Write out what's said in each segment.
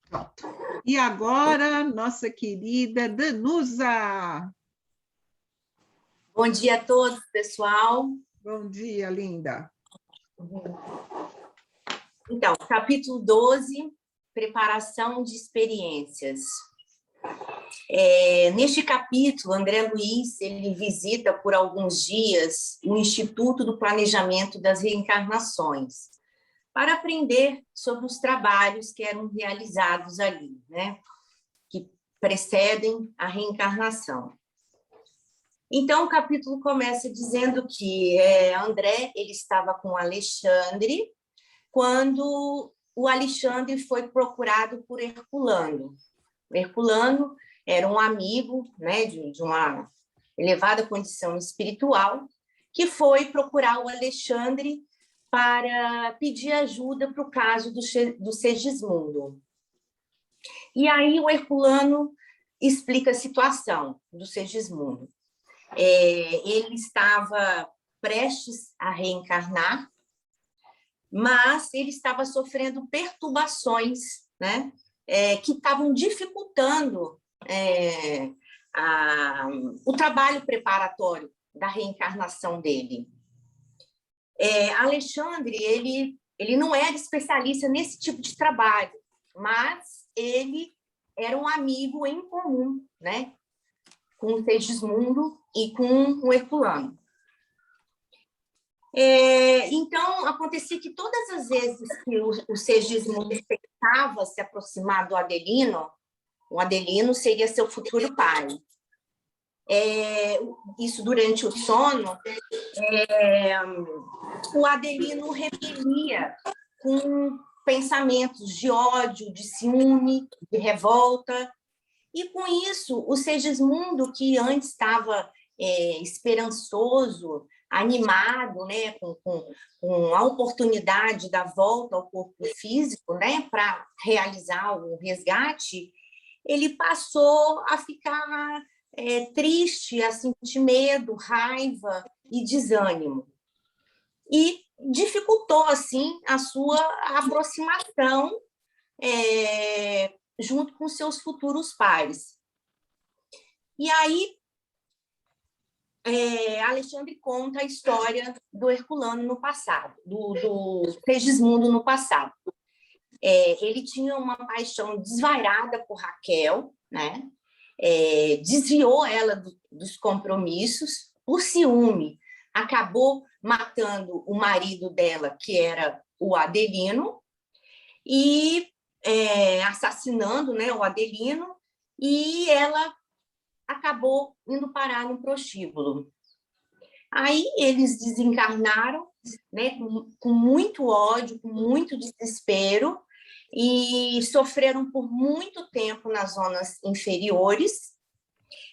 Pronto. E agora, nossa querida Danusa. Bom dia a todos, pessoal. Bom dia, linda. Então, capítulo 12, preparação de experiências. Neste capítulo, André Luiz ele visita por alguns dias o Instituto do Planejamento das Reencarnações, para aprender sobre os trabalhos que eram realizados ali, né, que precedem a reencarnação. Então, o capítulo começa dizendo que André ele estava com Alexandre quando o Alexandre foi procurado por Herculano. O Herculano era um amigo, né, de uma elevada condição espiritual, que foi procurar o Alexandre para pedir ajuda para o caso do Segismundo. E aí o Herculano explica a situação do Segismundo. Ele estava prestes a reencarnar, mas ele estava sofrendo perturbações, né, que estavam dificultando o trabalho preparatório da reencarnação dele. Alexandre, ele não era especialista nesse tipo de trabalho, mas ele era um amigo em comum, né, com o Segismundo e com o Herculano. Então, acontecia que todas as vezes que o Segismundo tentava se aproximar do Adelino, o Adelino seria seu futuro pai. Isso durante o sono, o Adelino repelia com pensamentos de ódio, de ciúme, de revolta. E, com isso, o Segismundo, que antes estava esperançoso, animado, né, com a oportunidade da volta ao corpo físico, né, para realizar o resgate, ele passou a ficar triste, a sentir medo, raiva e desânimo. E dificultou, assim, a sua aproximação junto com seus futuros pais. E aí, Alexandre conta a história do Herculano no passado, do Segismundo no passado. Ele tinha uma paixão desvairada por Raquel, né? Desviou ela dos compromissos, por ciúme, acabou matando o marido dela, que era o Adelino, e assassinando, né, o Adelino, e ela acabou indo parar no prostíbulo. Aí eles desencarnaram, né, com muito ódio, com muito desespero, e sofreram por muito tempo nas zonas inferiores,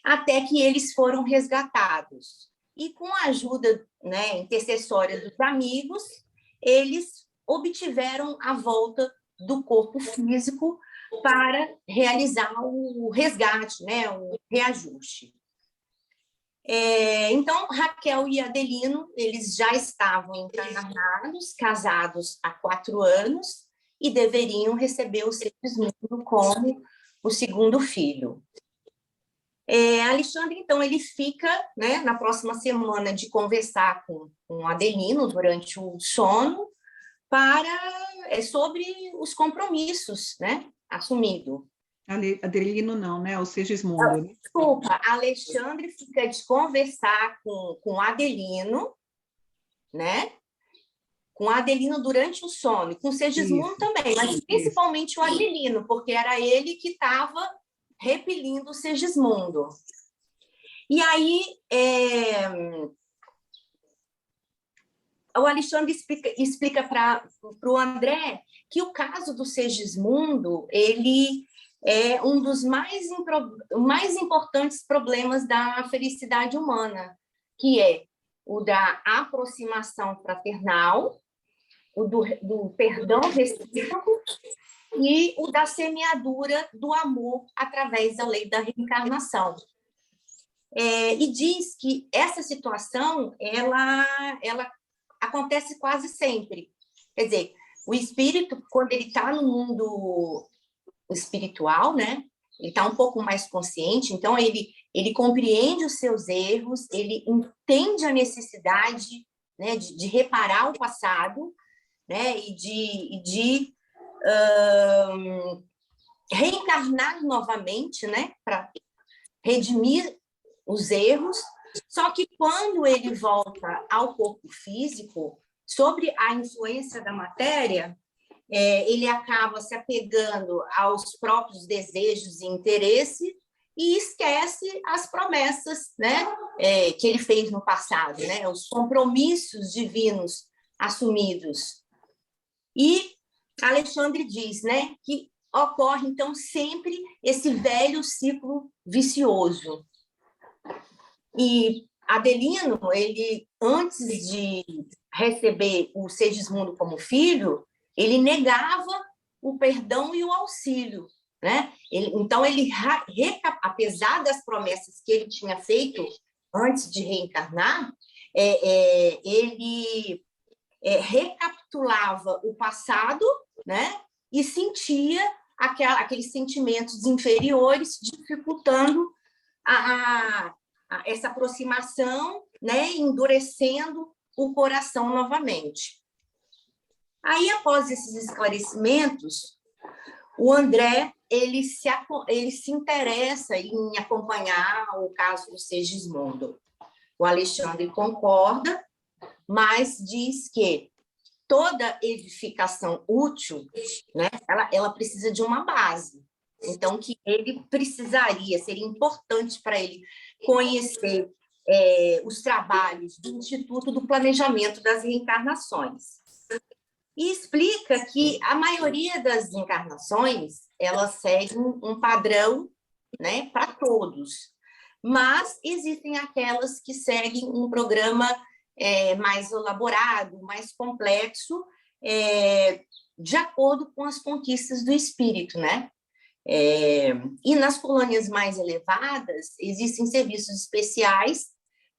até que eles foram resgatados. E com a ajuda, né, intercessória dos amigos, eles obtiveram a volta do corpo físico para realizar o resgate, né, o reajuste. Então, Raquel e Adelino, eles já estavam encarnados, casados há 4 anos, e deveriam receber o Segismundo como o segundo filho. Alexandre, então, ele fica, né, na próxima semana de conversar com Adelino durante o sono sobre os compromissos, né, assumidos. Adelino não, né? O Segismundo. Desculpa, Alexandre fica de conversar com Adelino, né? Com Adelino durante o sono, com Segismundo também, mas principalmente o Adelino, porque era ele que estava repelindo o Segismundo. E aí, o Alexandre explica para o André que o caso do Segismundo, ele é um dos mais importantes problemas da felicidade humana, que é o da aproximação fraternal, o do perdão recíproco e o da semeadura do amor através da lei da reencarnação. E diz que essa situação ela acontece quase sempre. Quer dizer, o espírito, quando ele está no mundo espiritual, né? Ele está um pouco mais consciente, então ele compreende os seus erros, ele entende a necessidade, né, de reparar o passado, né, e de reencarnar novamente, né, para redimir os erros. Só que quando ele volta ao corpo físico, sobre a influência da matéria, ele acaba se apegando aos próprios desejos e interesse e esquece as promessas, né, que ele fez no passado, né, os compromissos divinos assumidos. E Alexandre diz, né, que ocorre, então, sempre esse velho ciclo vicioso. E Adelino, ele, antes de receber o Segismundo como filho, ele negava o perdão e o auxílio, né? Então, apesar das promessas que ele tinha feito antes de reencarnar, ele recapitulava o passado, né? E sentia aqueles sentimentos inferiores, dificultando essa aproximação, né? Endurecendo o coração novamente. Aí, após esses esclarecimentos, o André ele se interessa em acompanhar o caso do Segismundo. O Alexandre concorda, mas diz que toda edificação útil, né, ela precisa de uma base. Então, que ele seria importante para ele conhecer os trabalhos do Instituto do Planejamento das Reencarnações. E explica que a maioria das encarnações, elas seguem um padrão, né, para todos, mas existem aquelas que seguem um programa mais elaborado, mais complexo, de acordo com as conquistas do espírito, né? E nas colônias mais elevadas, existem serviços especiais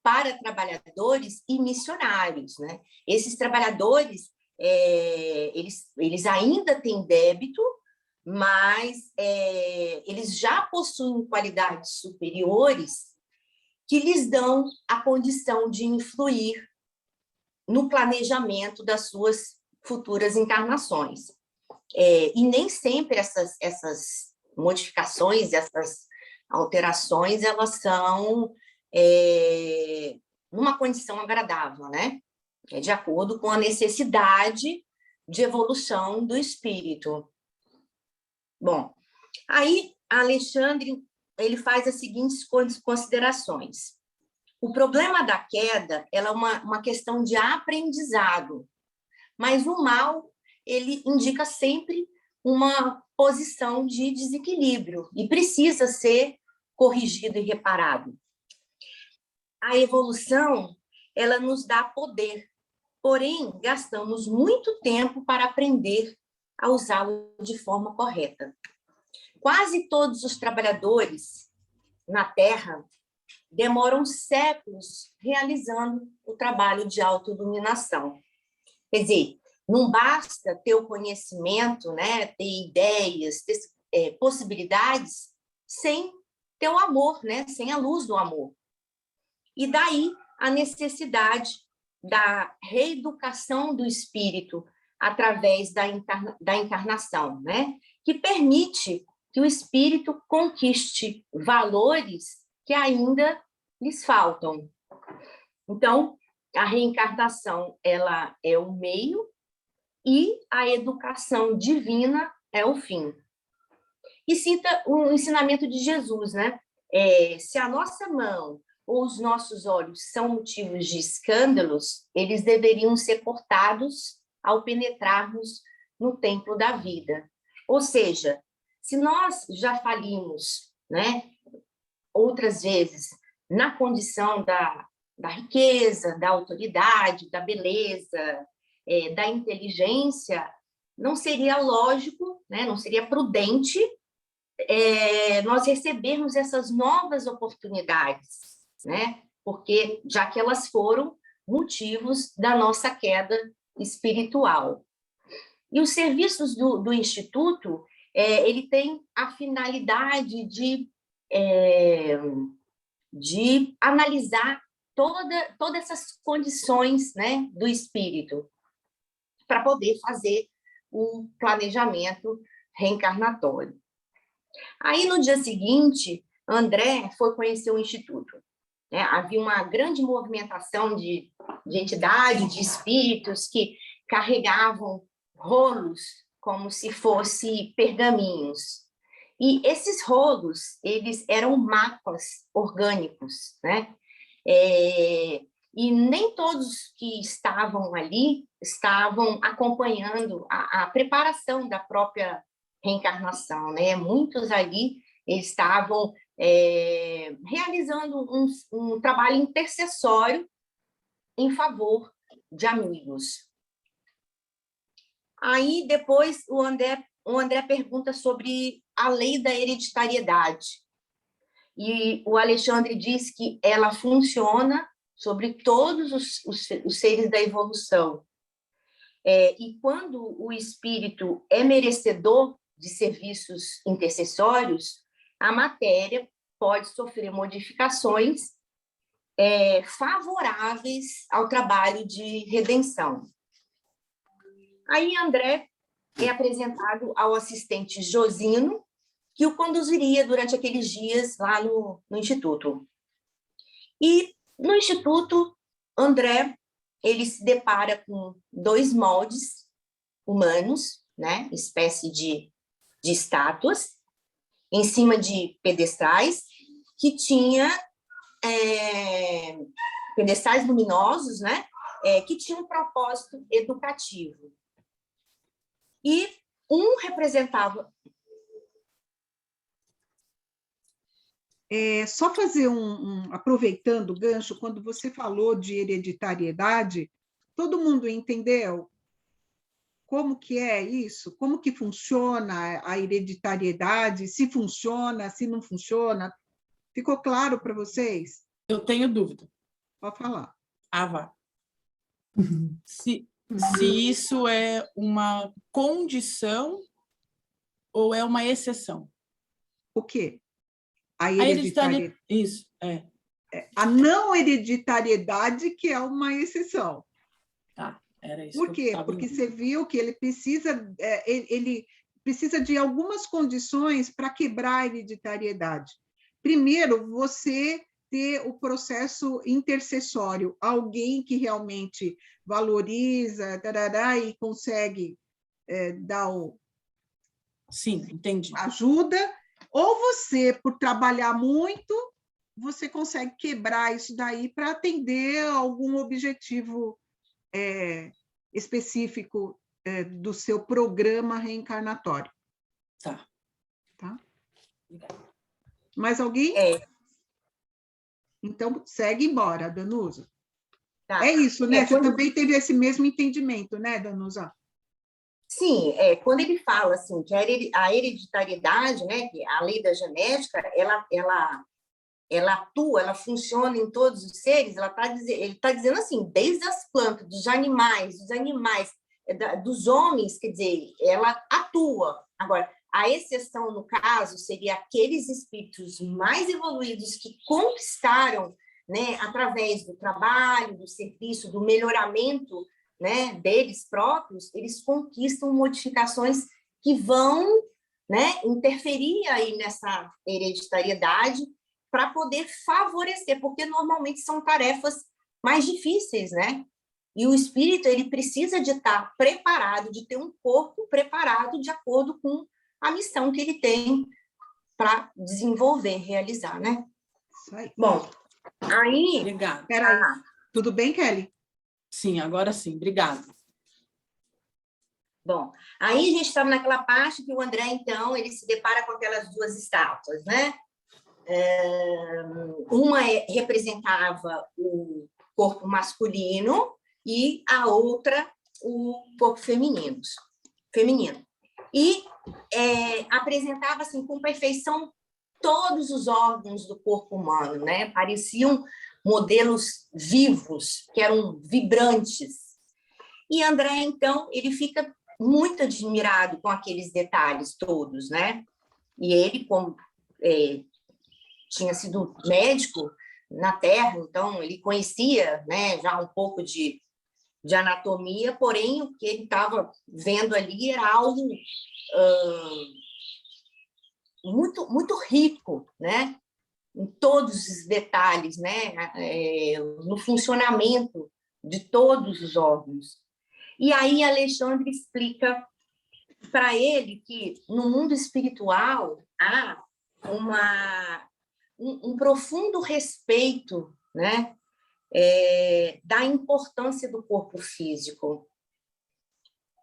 para trabalhadores e missionários, né? Esses trabalhadores, eles ainda têm débito, mas eles já possuem qualidades superiores que lhes dão a condição de influir no planejamento das suas futuras encarnações. E nem sempre essas modificações, essas alterações, elas são numa condição agradável, né? De acordo com a necessidade de evolução do espírito. Bom, aí Alexandre ele faz as seguintes considerações. O problema da queda ela é uma questão de aprendizado, mas o mal ele indica sempre uma posição de desequilíbrio e precisa ser corrigido e reparado. A evolução ela nos dá poder, porém gastamos muito tempo para aprender a usá-lo de forma correta. Quase todos os trabalhadores na Terra demoram séculos realizando o trabalho de autodominação. Quer dizer, não basta ter o conhecimento, né, ter ideias, ter possibilidades, sem ter o amor, né, sem a luz do amor. E daí a necessidade da reeducação do espírito através da encarnação, né, que permite que o espírito conquiste valores que ainda lhes faltam. Então, a reencarnação ela é o meio e a educação divina é o fim. E cita o ensinamento de Jesus, né? Se a nossa mão ou os nossos olhos são motivos de escândalos, eles deveriam ser cortados ao penetrarmos no templo da vida. Ou seja, se nós já falimos, né, outras vezes, na condição da riqueza, da autoridade, da beleza, da inteligência, não seria lógico, né, não seria prudente nós recebermos essas novas oportunidades, né, porque já que elas foram motivos da nossa queda espiritual. E os serviços do Instituto, ele tem a finalidade de analisar todas essas condições, né, do espírito, para poder fazer o planejamento reencarnatório. Aí, no dia seguinte, André foi conhecer o Instituto. Né? Havia uma grande movimentação de entidades, de espíritos que carregavam rolos como se fossem pergaminhos. E esses rolos, eles eram mapas orgânicos, né? E nem todos que estavam ali estavam acompanhando a preparação da própria reencarnação, né? Muitos ali estavam realizando um trabalho intercessório em favor de amigos. Aí, depois, o André pergunta sobre a lei da hereditariedade. E o Alexandre diz que ela funciona sobre todos os seres da evolução. E quando o espírito é merecedor de serviços intercessórios, a matéria pode sofrer modificações favoráveis ao trabalho de redenção. Aí André é apresentado ao assistente Josino, que o conduziria durante aqueles dias lá no Instituto. E no Instituto, André ele se depara com 2 moldes humanos, né, espécie de estátuas, em cima de pedestais, que tinha pedestais luminosos, né, que tinham um propósito educativo. E um representava... Só fazer aproveitando o gancho, quando você falou de hereditariedade, todo mundo entendeu como que é isso? Como que funciona a hereditariedade? Se funciona, se não funciona? Ficou claro para vocês? Eu tenho dúvida. Pode falar. Vá. Se isso é uma condição ou é uma exceção? O quê? A hereditariedade. Isso, A não hereditariedade que é uma exceção. Era isso. Por quê? Porque você viu que ele precisa de algumas condições para quebrar a hereditariedade. Primeiro, você ter o processo intercessório, alguém que realmente valoriza e consegue dar Sim, entendi. Ajuda, ou você, por trabalhar muito, você consegue quebrar isso daí para atender algum objetivo específico do seu programa reencarnatório. Tá. Mais alguém? Então, segue embora, Danusa. Tá. É isso, né? Você também teve esse mesmo entendimento, né, Danusa? Sim, quando ele fala assim, que a hereditariedade, né, que a lei da genética, ela atua, ela funciona em todos os seres, ele está dizendo assim, desde as plantas, dos animais, dos homens, quer dizer, ela atua. Agora, a exceção, no caso, seria aqueles espíritos mais evoluídos que conquistaram, né, através do trabalho, do serviço, do melhoramento, né, deles próprios, eles conquistam modificações que vão, né, interferir aí nessa hereditariedade para poder favorecer, porque normalmente são tarefas mais difíceis, né? E o espírito ele precisa de estar preparado, de ter um corpo preparado de acordo com a missão que ele tem para desenvolver, realizar, né? Isso aí. Bom, aí... Obrigada. Espera aí. Tudo bem, Kelly? Sim, agora sim. Obrigada. Bom, aí a gente estava naquela parte que o André, então, ele se depara com aquelas 2 estátuas, né? Uma representava o corpo masculino e a outra o corpo feminino. E apresentava assim, com perfeição todos os órgãos do corpo humano, né? Pareciam modelos vivos, que eram vibrantes. E André, então, ele fica muito admirado com aqueles detalhes todos, né? E ele, como tinha sido médico na Terra, então ele conhecia, né, já um pouco de anatomia, porém o que ele estava vendo ali era algo muito, muito rico, né? Em todos os detalhes, né? No funcionamento de todos os órgãos. E aí Alexandre explica para ele que no mundo espiritual há um profundo respeito, né? Da importância do corpo físico,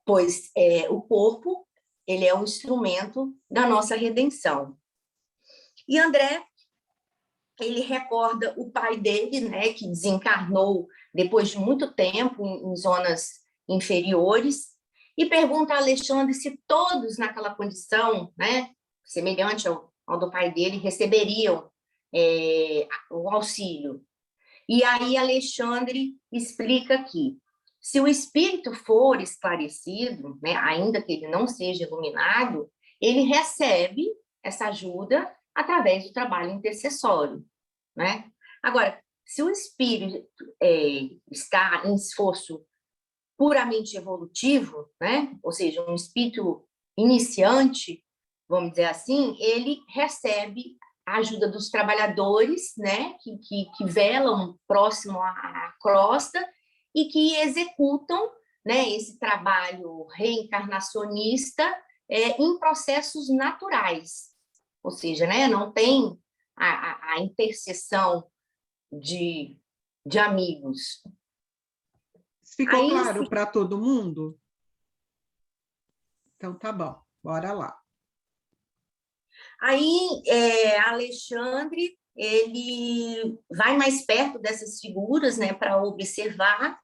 pois o corpo ele é um instrumento da nossa redenção. E André, ele recorda o pai dele, né, que desencarnou depois de muito tempo em zonas inferiores, e pergunta a Alexandre se todos naquela condição, né, semelhante ao do pai dele, receberiam o auxílio. E aí Alexandre explica que, se o espírito for esclarecido, né, ainda que ele não seja iluminado, ele recebe essa ajuda através do trabalho intercessório, né? Agora, se o espírito está em esforço puramente evolutivo, né, ou seja, um espírito iniciante, vamos dizer assim, ele recebe a ajuda dos trabalhadores, né, que velam próximo à crosta e que executam, né, esse trabalho reencarnacionista em processos naturais, ou seja, né, não tem a intercessão de amigos. Ficou claro para todo mundo? Então tá bom, bora lá. Aí Alexandre ele vai mais perto dessas figuras, né, para observar,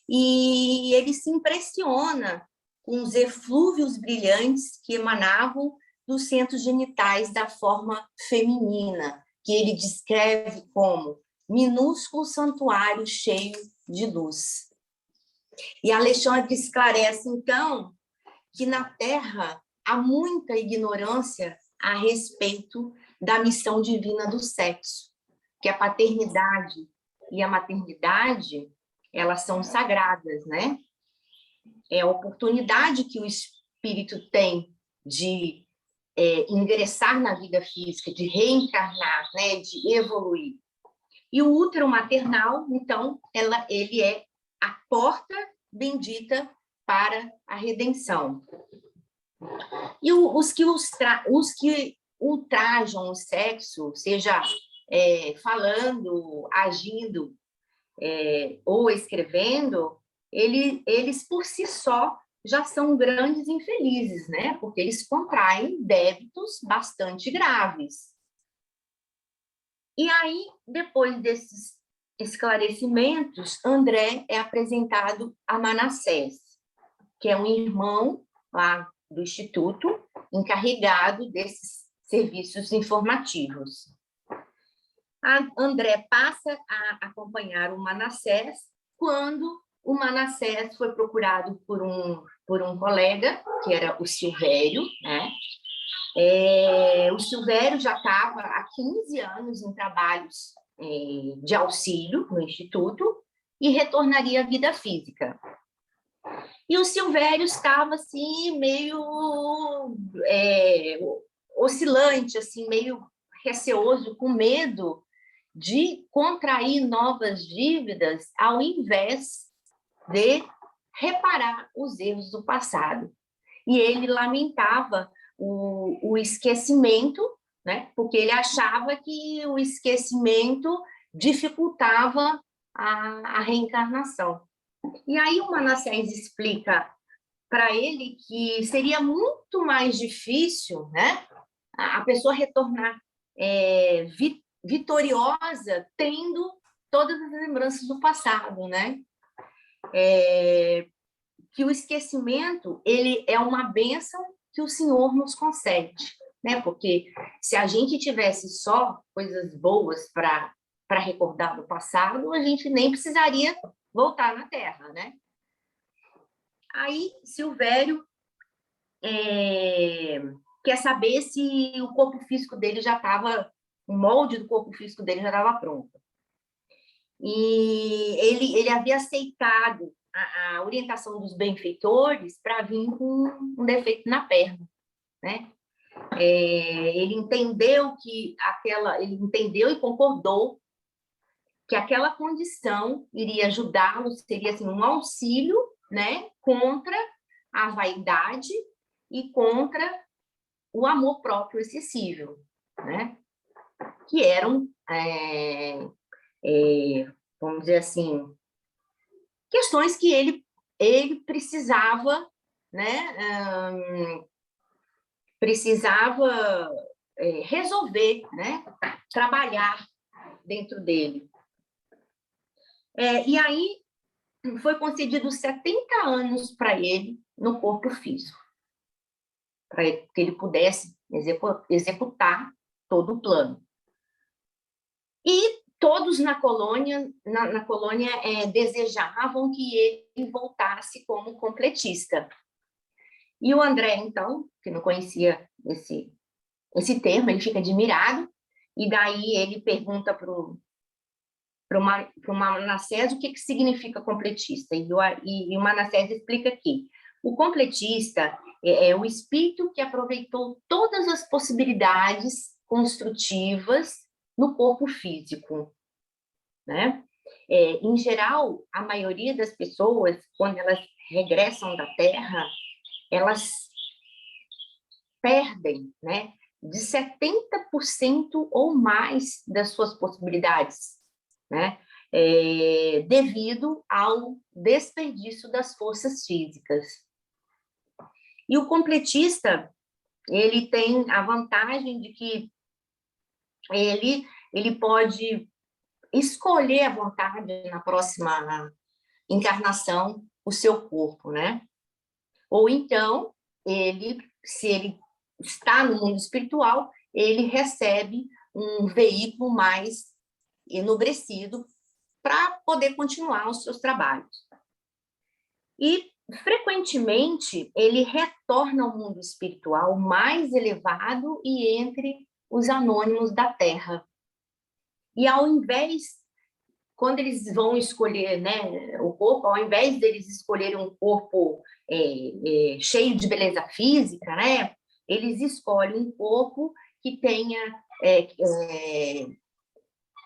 e ele se impressiona com os eflúvios brilhantes que emanavam dos centros genitais da forma feminina, que ele descreve como minúsculo santuário cheio de luz. E Alexandre esclarece, então, que na Terra há muita ignorância a respeito da missão divina do sexo, que a paternidade e a maternidade, elas são sagradas, né? É a oportunidade que o espírito tem de ingressar na vida física, de reencarnar, né? De evoluir. E o útero maternal, então, ele é a porta bendita para a redenção. E os que ultrajam o sexo, seja falando, agindo ou escrevendo, eles por si só já são grandes infelizes, né? Porque eles contraem débitos bastante graves. E aí, depois desses esclarecimentos, André é apresentado a Manassés, que é um irmão lá do Instituto, encarregado desses serviços informativos. A André passa a acompanhar o Manassés quando o Manassés foi procurado por um colega, que era o Silvério, né? O Silvério já estava há 15 anos em trabalhos de auxílio no Instituto e retornaria à vida física. E o Silvério estava assim, meio oscilante, assim, meio receoso, com medo de contrair novas dívidas ao invés de reparar os erros do passado. E ele lamentava o esquecimento, né? Porque ele achava que o esquecimento dificultava a reencarnação. E aí o Manassés explica para ele que seria muito mais difícil, né, a pessoa retornar vitoriosa tendo todas as lembranças do passado, né? Que o esquecimento ele é uma bênção que o Senhor nos concede, né? Porque se a gente tivesse só coisas boas para recordar do passado, a gente nem precisaria voltar na Terra, né? Aí Silvério quer saber se o corpo físico dele já estava, o molde do corpo físico dele já estava pronto. E ele havia aceitado a orientação dos benfeitores para vir com um defeito na perna, né? Ele entendeu e concordou que aquela condição iria ajudá-lo, seria assim, um auxílio, né, contra a vaidade e contra o amor próprio excessivo, né? Que eram, vamos dizer assim, questões que ele precisava, né, resolver, né, trabalhar dentro dele. E aí foi concedido 70 anos para ele no corpo físico, para que ele pudesse executar todo o plano. E todos na colônia desejavam que ele voltasse como completista. E o André, então, que não conhecia esse termo, ele fica admirado, e daí ele pergunta para o Manassés o que significa completista. E o Manassés explica aqui: o completista é o espírito que aproveitou todas as possibilidades construtivas no corpo físico, né? Em geral, a maioria das pessoas, quando elas regressam da Terra, elas perdem, né, de 70% ou mais das suas possibilidades, né, devido ao desperdício das forças físicas. E o completista, ele tem a vantagem de que ele pode escolher à vontade na próxima encarnação o seu corpo, né? Ou então, se ele está no mundo espiritual, ele recebe um veículo mais enobrecido para poder continuar os seus trabalhos. E, frequentemente, ele retorna ao mundo espiritual mais elevado e entre os anônimos da Terra. E ao invés, quando eles vão escolher, né, o corpo, ao invés deles escolherem um corpo cheio de beleza física, né, eles escolhem um corpo que tenha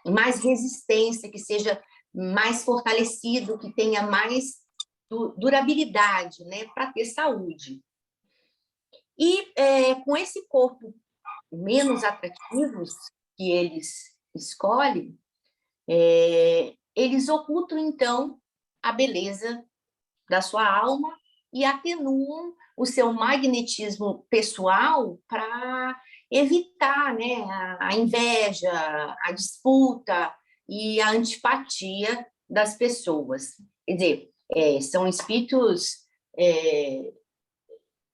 mais resistência, que seja mais fortalecido, que tenha mais durabilidade, né, para ter saúde. E com esse corpo menos atrativos que eles escolhem, eles ocultam, então, a beleza da sua alma e atenuam o seu magnetismo pessoal para evitar, né, a inveja, a disputa e a antipatia das pessoas. Quer dizer, são espíritos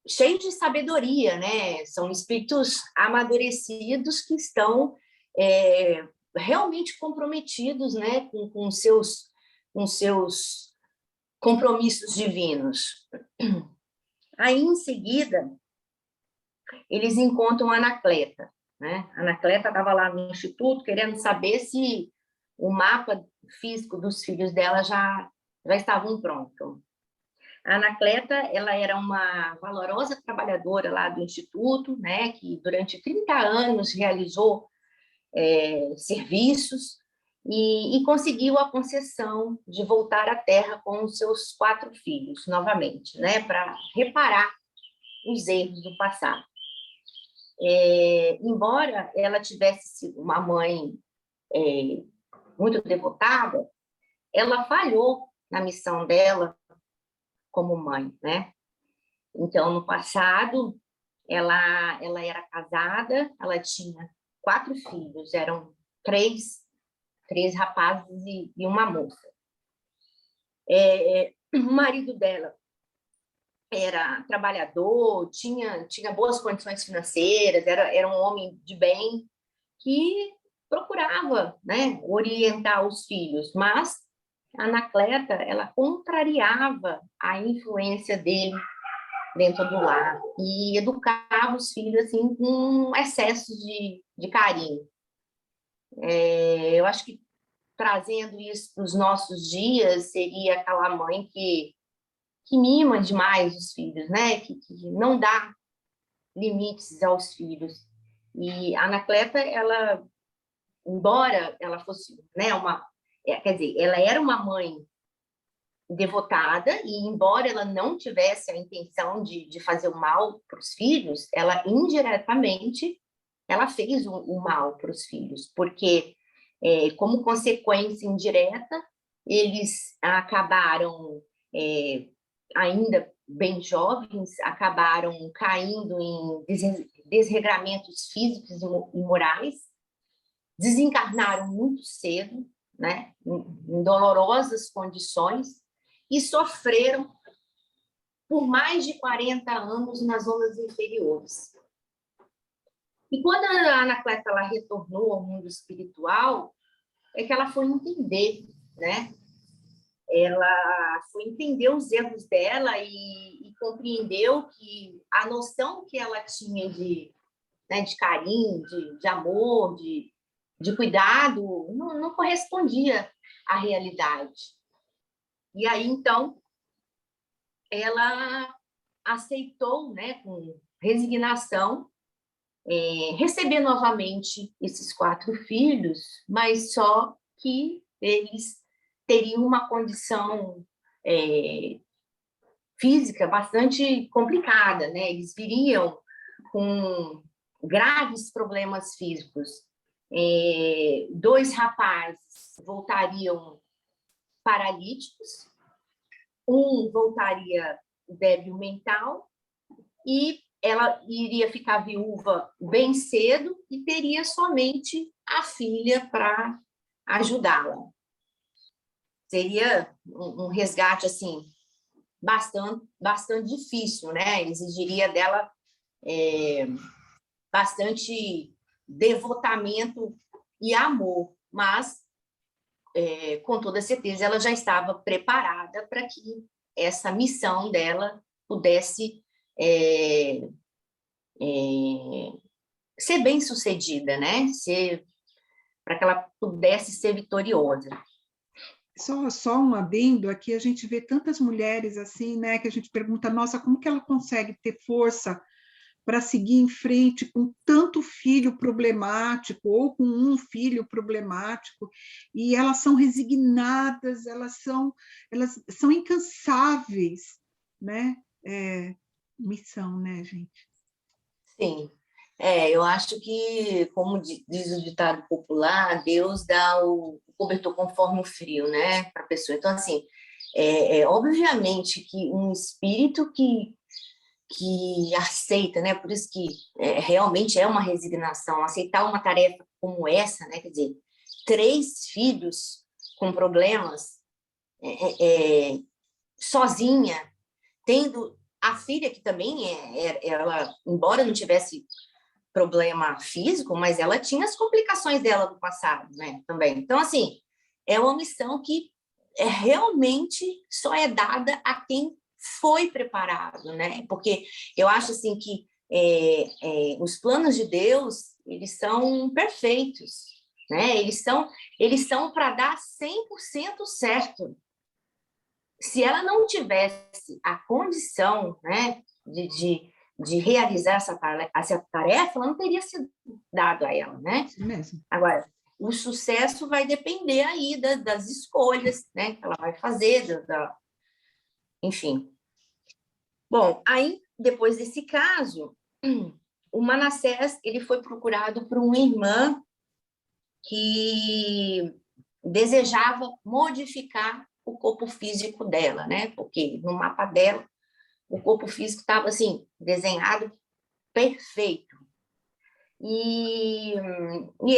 cheios de sabedoria, né? São espíritos amadurecidos que estão realmente comprometidos, né, com seus compromissos divinos. Aí, em seguida, eles encontram a Anacleta, né? A Anacleta estava lá no instituto querendo saber se o mapa físico dos filhos dela já estavam prontos. A Anacleta, ela era uma valorosa trabalhadora lá do instituto, né, que durante 30 anos realizou serviços e conseguiu a concessão de voltar à Terra com os seus 4 filhos, novamente, né, para reparar os erros do passado. Embora ela tivesse sido uma mãe muito devotada, ela falhou na missão dela como mãe, né? Então, no passado, ela era casada, ela tinha 4 filhos, eram 3 rapazes e uma moça. O marido dela era trabalhador, tinha boas condições financeiras, era um homem de bem que procurava, né, orientar os filhos, mas a Anacleta, ela contrariava a influência dele dentro do lar e educava os filhos assim com excesso de carinho. Eu acho que trazendo isso para os nossos dias seria aquela mãe que mima demais os filhos, né? Que não dá limites aos filhos. E a Anacleta, ela, embora ela fosse, né, quer dizer, ela era uma mãe devotada e embora ela não tivesse a intenção de fazer o mal para os filhos, ela indiretamente ela fez o mal para os filhos, porque como consequência indireta eles acabaram ainda bem jovens, acabaram caindo em desregramentos físicos e morais, desencarnaram muito cedo, né, em dolorosas condições, e sofreram por mais de 40 anos nas ondas inferiores. E quando a Anacleta ela retornou ao mundo espiritual, é que ela foi entender, né? Ela foi entender os erros dela e compreendeu que a noção que ela tinha né, de carinho, de amor, de cuidado, não correspondia à realidade. E aí, então, ela aceitou, né, com resignação, receber novamente esses 4 filhos, mas só que eles teriam uma condição física bastante complicada, né? Eles viriam com graves problemas físicos. 2 rapazes voltariam paralíticos, um voltaria débil mental e ela iria ficar viúva bem cedo e teria somente a filha para ajudá-la. Seria um resgate assim bastante difícil, né? Exigiria dela bastante devotamento e amor, mas com toda certeza ela já estava preparada para que essa missão dela pudesse ser bem-sucedida, né? Para que ela pudesse ser vitoriosa. Só um adendo, aqui a gente vê tantas mulheres assim, né, que a gente pergunta, nossa, como que ela consegue ter força para seguir em frente com tanto filho problemático ou com um filho problemático, e elas são resignadas, elas são incansáveis, né? Missão, né, gente? Sim. Eu acho que, como diz o ditado popular, Deus dá o cobertor conforme o frio, né, para a pessoa. Então, assim, obviamente que um espírito que aceita, né, por isso que realmente é uma resignação, aceitar uma tarefa como essa, né, quer dizer, 3 filhos com problemas, sozinha, tendo a filha que também ela, embora não tivesse problema físico, mas ela tinha as complicações dela do passado, né, também. Então, assim, é uma missão que realmente só é dada a quem foi preparado, né? Porque eu acho assim que os planos de Deus, eles são perfeitos, né? Eles são para dar 100% certo. Se ela não tivesse a condição, né, de realizar essa tarefa, ela não teria sido dado a ela, né? Isso mesmo. Agora, o sucesso vai depender aí das escolhas, né, que ela vai fazer, enfim. Bom, aí, depois desse caso, o Manassés ele foi procurado por uma irmã que desejava modificar o corpo físico dela, né? Porque no mapa dela, o corpo físico estava assim, desenhado perfeito. E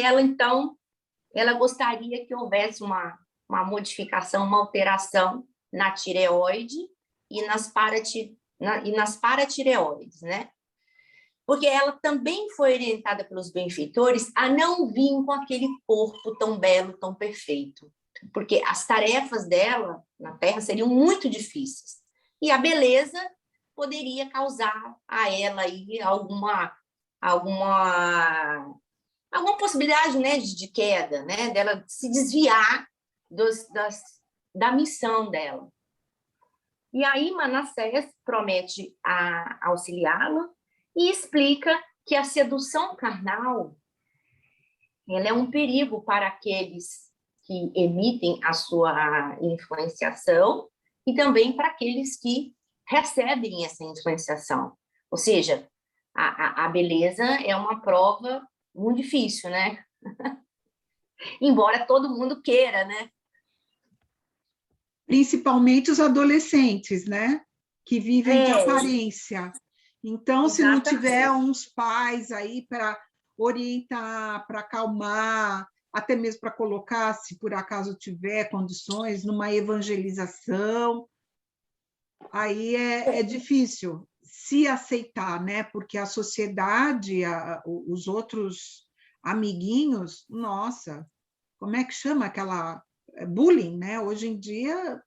ela, então, ela gostaria que houvesse uma modificação, uma alteração na tireoide e nas paratireoides, né? Porque ela também foi orientada pelos benfeitores a não vir com aquele corpo tão belo, tão perfeito, porque as tarefas dela na Terra seriam muito difíceis. E a beleza poderia causar a ela aí alguma possibilidade, né, de queda, né, dela se desviar da missão dela. E aí Manassés promete auxiliá-la e explica que a sedução carnal ela é um perigo para aqueles que emitem a sua influenciação e também para aqueles que recebem essa influenciação. Ou seja, a beleza é uma prova muito difícil, né? Embora todo mundo queira, né? Principalmente os adolescentes, né? Que vivem de aparência. Então, se não tiver uns pais aí para orientar, para acalmar, até mesmo para colocar, se por acaso tiver condições, numa evangelização, aí é difícil se aceitar, né? Porque a sociedade, os outros amiguinhos, nossa, como é que chama aquela bullying, né? Hoje em dia,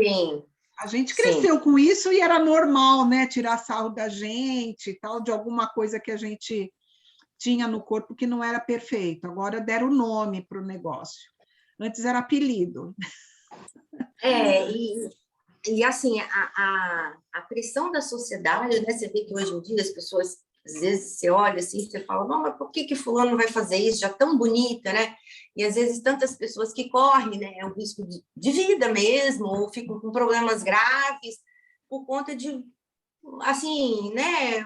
sim, a gente cresceu com isso e era normal, né? Tirar sarro da gente e tal, de alguma coisa que a gente tinha no corpo que não era perfeito. Agora deram nome para o negócio. Antes era apelido. E assim, a pressão da sociedade, né? Você vê que hoje em dia as pessoas, às vezes você olha assim, você fala, não, mas por que fulano vai fazer isso? Já tão bonita, né? E às vezes tantas pessoas que correm, né? O risco de vida mesmo, ou ficam com problemas graves por conta de, assim, né?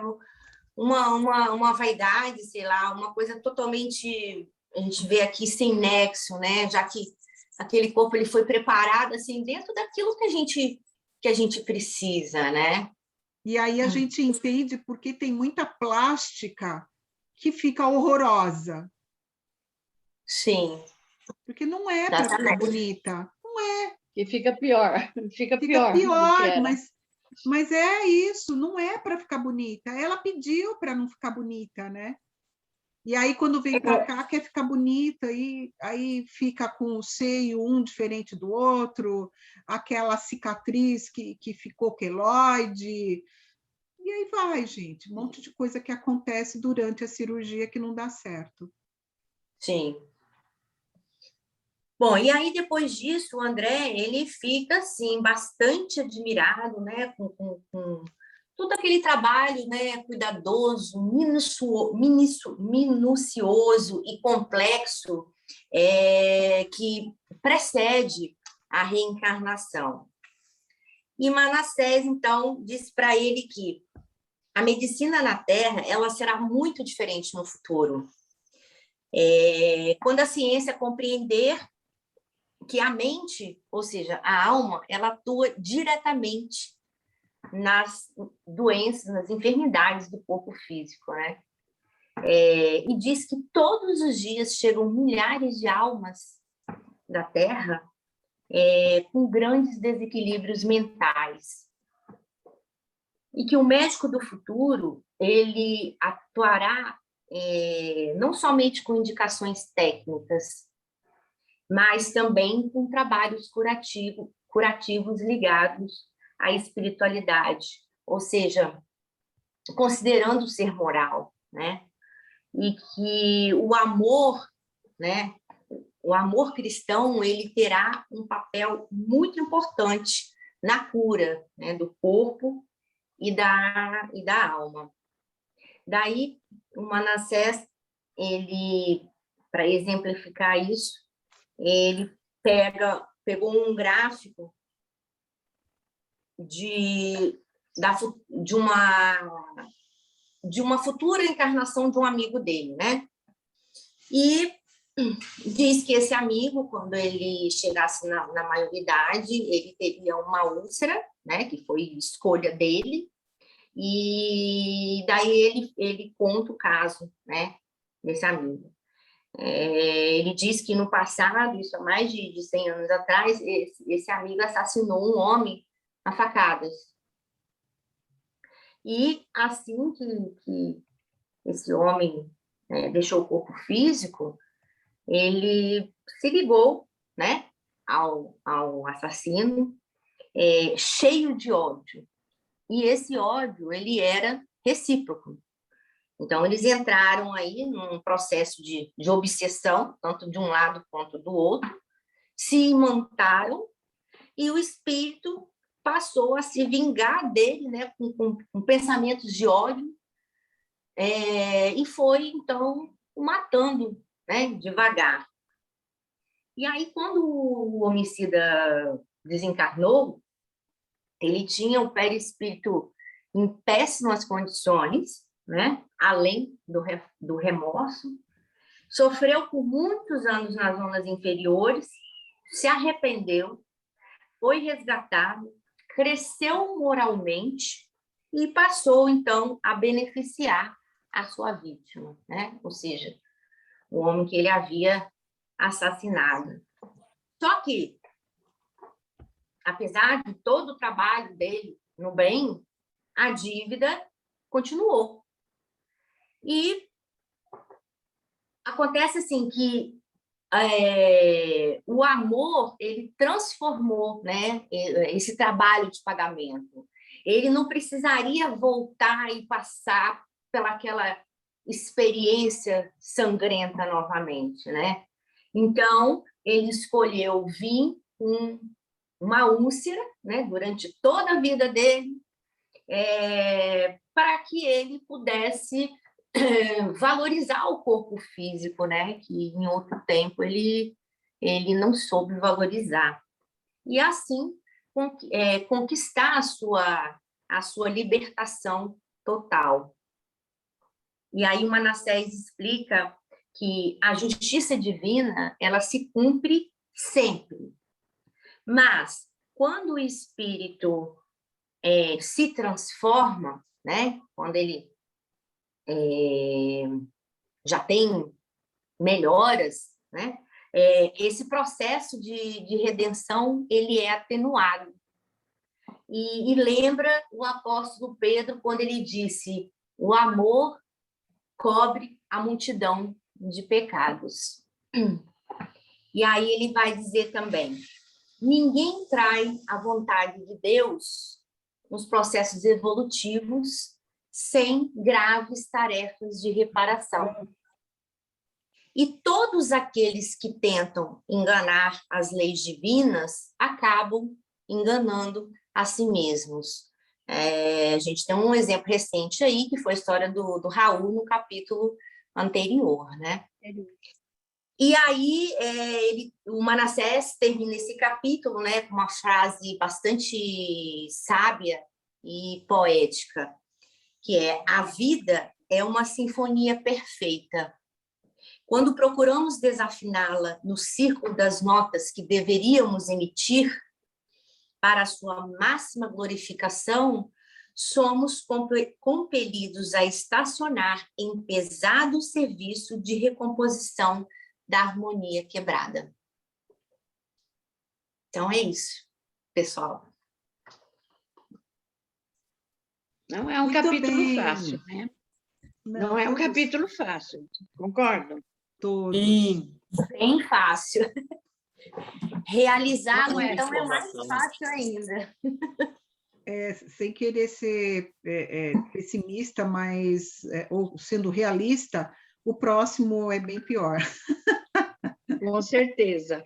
Uma vaidade, sei lá, uma coisa totalmente, a gente vê aqui sem nexo, né? Já que aquele corpo ele foi preparado assim dentro daquilo que a gente precisa, né? E aí a gente entende porque tem muita plástica que fica horrorosa. Sim. Porque não é para ficar bonita. Não é. E fica pior. Fica pior mas é isso, não é para ficar bonita. Ela pediu para não ficar bonita, né? E aí, quando vem para cá, quer ficar bonita, e aí fica com o seio um diferente do outro, aquela cicatriz que ficou queloide. E aí vai, gente, um monte de coisa que acontece durante a cirurgia que não dá certo. Sim. Bom, e aí depois disso, o André, ele fica, assim, bastante admirado, né, com todo aquele trabalho, né, cuidadoso, minucioso e complexo que precede a reencarnação. E Manassés, então, disse para ele que a medicina na Terra ela será muito diferente no futuro. Quando a ciência compreender que a mente, ou seja, a alma, ela atua diretamente nas doenças, nas enfermidades do corpo físico, né? E diz que todos os dias chegam milhares de almas da Terra com grandes desequilíbrios mentais. E que o médico do futuro, ele atuará não somente com indicações técnicas, mas também com trabalhos curativos ligados à espiritualidade, ou seja, considerando o ser moral, né? E que o amor, né? O amor cristão, ele terá um papel muito importante na cura, né, do corpo e da alma. Daí, o Manassés, ele, para exemplificar isso, ele pegou um gráfico de uma futura encarnação de um amigo dele, né? E diz que esse amigo, quando ele chegasse na maioridade, ele teria uma úlcera, né? Que foi escolha dele. E daí ele conta o caso, né? Desse amigo. Ele diz que no passado, isso há mais de 100 anos atrás, esse amigo assassinou um homem a facadas. E assim que esse homem deixou o corpo físico, ele se ligou, né, ao assassino, cheio de ódio. E esse ódio, ele era recíproco. Então, eles entraram aí num processo de obsessão, tanto de um lado quanto do outro, se imantaram, e o espírito passou a se vingar dele, né, com pensamentos de ódio, e foi, então, o matando, né, devagar. E aí, quando o homicida desencarnou, ele tinha o perispírito em péssimas condições, né, além do remorso, sofreu por muitos anos nas zonas inferiores, se arrependeu, foi resgatado, cresceu moralmente e passou, então, a beneficiar a sua vítima, né? Ou seja, o homem que ele havia assassinado. Só que, apesar de todo o trabalho dele no bem, a dívida continuou. E acontece assim que o amor, ele transformou, né, esse trabalho de pagamento. Ele não precisaria voltar e passar pelaquela experiência sangrenta novamente, né? Então, ele escolheu vir com uma úlcera, né, durante toda a vida dele, para que ele pudesse valorizar o corpo físico, né? Que em outro tempo ele não soube valorizar. E assim conquistar a sua libertação total. E aí o Manassés explica que a justiça divina, ela se cumpre sempre. Mas quando o espírito se transforma, né? Quando ele já tem melhoras, né? Esse processo de redenção ele é atenuado. E lembra o apóstolo Pedro quando ele disse: o amor cobre a multidão de pecados. E aí ele vai dizer também: ninguém trai a vontade de Deus nos processos evolutivos sem graves tarefas de reparação. E todos aqueles que tentam enganar as leis divinas acabam enganando a si mesmos. A gente tem um exemplo recente aí, que foi a história do Raul no capítulo anterior, né? E aí o Manassés termina esse capítulo, né, com uma frase bastante sábia e poética, que é: a vida é uma sinfonia perfeita. Quando procuramos desafiná-la no círculo das notas que deveríamos emitir para a sua máxima glorificação, somos compelidos a estacionar em pesado serviço de recomposição da harmonia quebrada. Então é isso, pessoal. Não é um Muito capítulo bem. fácil, né? Não é um capítulo fácil, concordam? Todos. Sim. Bem fácil. Realizá-lo, Não é. então, é mais fácil ainda. Sem querer ser pessimista, mas ou sendo realista, o próximo é bem pior. Com certeza.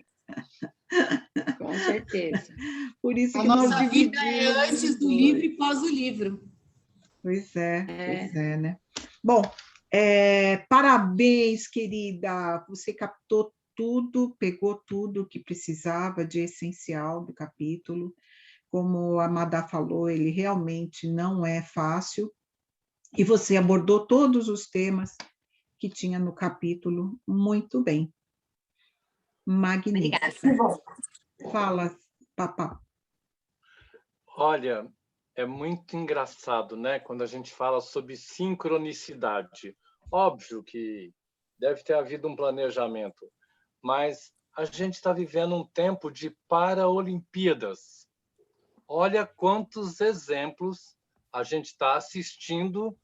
Com certeza. Por isso A que nós nossa vida é dividimos antes do em livro dois. e pós o livro. Pois é, né? Bom, parabéns, querida. Você captou tudo, pegou tudo que precisava de essencial do capítulo. Como a Madá falou, ele realmente não é fácil. E você abordou todos os temas que tinha no capítulo muito bem. Magnífico. Obrigada. Fala, Papá. Olha, é muito engraçado, né? Quando a gente fala sobre sincronicidade. Óbvio que deve ter havido um planejamento, mas a gente está vivendo um tempo de Paralimpíadas. Olha quantos exemplos a gente está assistindo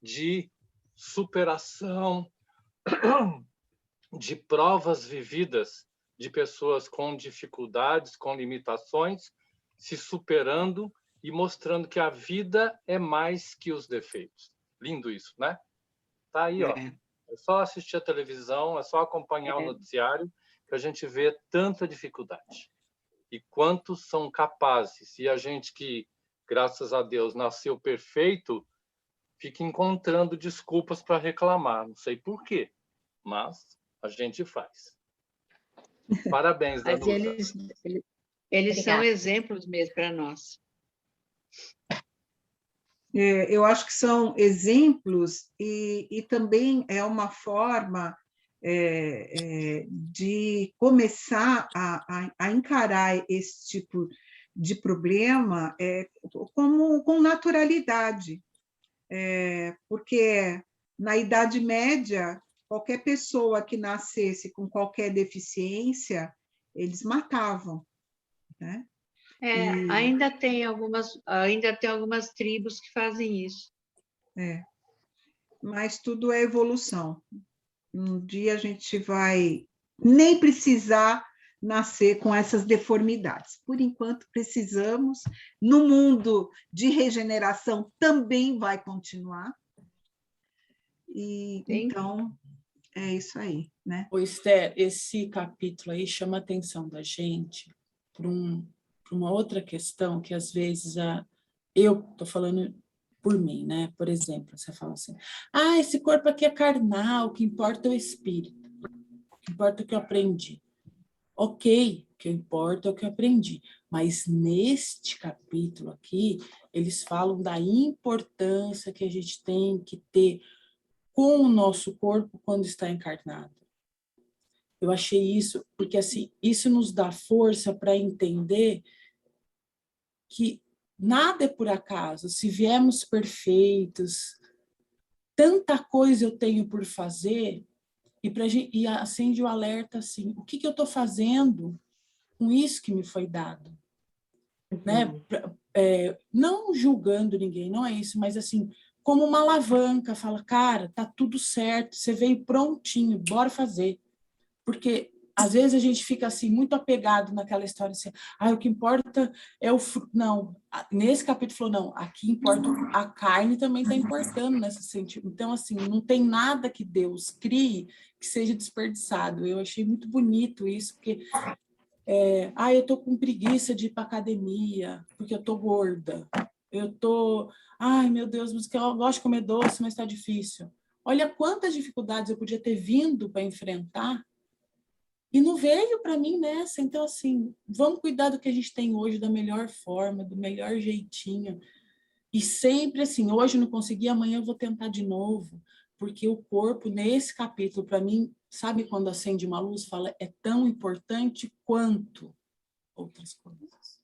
de superação, de provas vividas, de pessoas com dificuldades, com limitações, se superando e mostrando que a vida é mais que os defeitos. Lindo isso, né? Tá aí, ó. É só assistir a televisão, é só acompanhar o noticiário que a gente vê tanta dificuldade. E quantos são capazes. E a gente que, graças a Deus, nasceu perfeito, fica encontrando desculpas para reclamar. Não sei por quê, mas a gente faz. Parabéns, Mas Danusa. eles são Obrigada. exemplos mesmo para nós. Eu acho que são exemplos e também é uma forma de começar a encarar esse tipo de problema com naturalidade, porque na Idade Média, qualquer pessoa que nascesse com qualquer deficiência, eles matavam, né? Ainda tem algumas tribos que fazem isso. Mas tudo é evolução. Um dia a gente vai nem precisar nascer com essas deformidades. Por enquanto, precisamos. No mundo de regeneração também vai continuar. E então, é isso aí, né? Ô, Esther, esse capítulo aí chama a atenção da gente para uma outra questão que, às vezes, eu estou falando por mim, né? Por exemplo, você fala assim, esse corpo aqui é carnal, o que importa é o espírito, o que importa é o que eu aprendi. Ok, o que importa é o que eu aprendi, mas neste capítulo aqui, eles falam da importância que a gente tem que ter com o nosso corpo quando está encarnado. Eu achei isso, porque assim, isso nos dá força para entender que nada é por acaso. Se viemos perfeitos, tanta coisa eu tenho por fazer, e acende o alerta assim, o que eu estou fazendo com isso que me foi dado? Né? Não julgando ninguém, não é isso, mas assim, como uma alavanca, fala, cara, tá tudo certo, você veio prontinho, bora fazer. Porque às vezes a gente fica assim muito apegado naquela história assim, o que importa é o fruto. Não, nesse capítulo falou, não, aqui importa, a carne também está importando nesse sentido. Então, assim, não tem nada que Deus crie que seja desperdiçado. Eu achei muito bonito isso, porque eu estou com preguiça de ir para academia, porque eu estou gorda. Eu estou, meu Deus, mas eu gosto de comer doce, mas está difícil. Olha quantas dificuldades eu podia ter vindo para enfrentar e não veio para mim nessa. Então, assim, vamos cuidar do que a gente tem hoje da melhor forma, do melhor jeitinho. E sempre assim, hoje não consegui, amanhã eu vou tentar de novo. Porque o corpo, nesse capítulo, para mim, sabe quando acende uma luz, fala, é tão importante quanto outras coisas.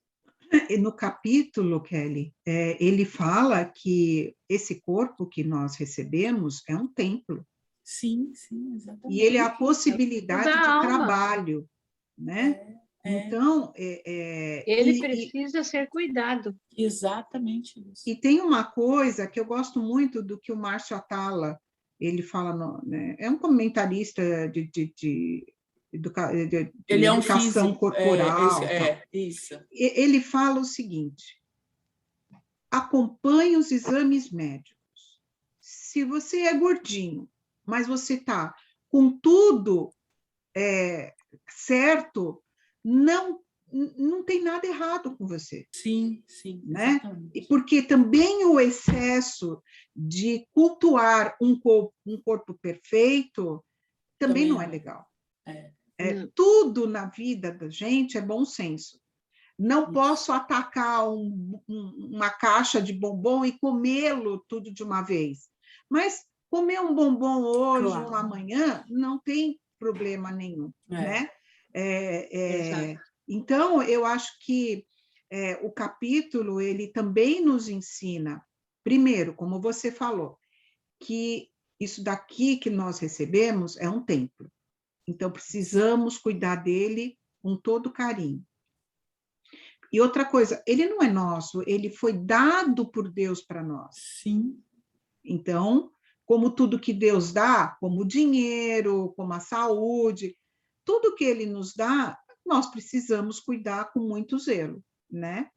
E no capítulo, Kelly, ele fala que esse corpo que nós recebemos é um templo. Sim, exatamente. E ele é a possibilidade de trabalho, né? Então... ele precisa ser cuidado. Exatamente isso. E tem uma coisa que eu gosto muito do que o Márcio Atala, ele fala, né? É um comentarista de ele é um educação físico, corporal. Isso. Ele fala o seguinte, acompanhe os exames médicos. Se você é gordinho, mas você está com tudo certo, não tem nada errado com você. Sim, né? Exatamente. E porque também o excesso de cultuar um corpo perfeito também não é legal. Tudo na vida da gente é bom senso. Não posso atacar uma caixa de bombom e comê-lo tudo de uma vez. Mas comer um bombom hoje ou amanhã não tem problema nenhum. Né? Então, eu acho que o capítulo ele também nos ensina, primeiro, como você falou, que isso daqui que nós recebemos é um templo. Então, precisamos cuidar dele com todo carinho. E outra coisa, ele não é nosso, ele foi dado por Deus para nós. Sim. Então, como tudo que Deus dá, como o dinheiro, como a saúde, tudo que ele nos dá, nós precisamos cuidar com muito zelo, né?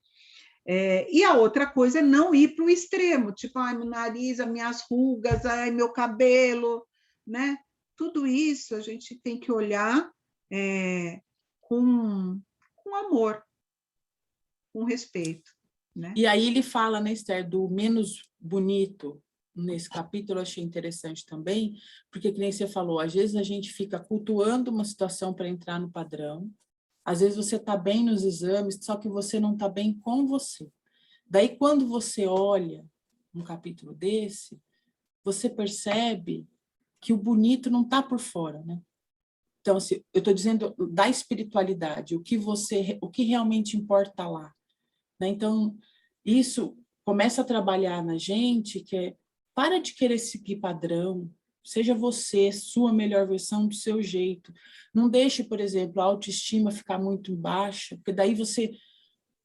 E a outra coisa é não ir para o extremo, tipo, ai, meu nariz, as minhas rugas, ai, meu cabelo, né? Tudo isso a gente tem que olhar com amor, com respeito, né? E aí ele fala, né, Esther, do menos bonito. Nesse capítulo eu achei interessante também, porque, que nem você falou, às vezes a gente fica cultuando uma situação para entrar no padrão, às vezes você está bem nos exames, só que você não está bem com você. Daí, quando você olha um capítulo desse, você percebe que o bonito não está por fora, né? Então, assim, eu estou dizendo da espiritualidade, o que realmente importa lá, né? Então, isso começa a trabalhar na gente, que é, para de querer seguir padrão, seja você, sua melhor versão do seu jeito. Não deixe, por exemplo, a autoestima ficar muito baixa, porque daí você,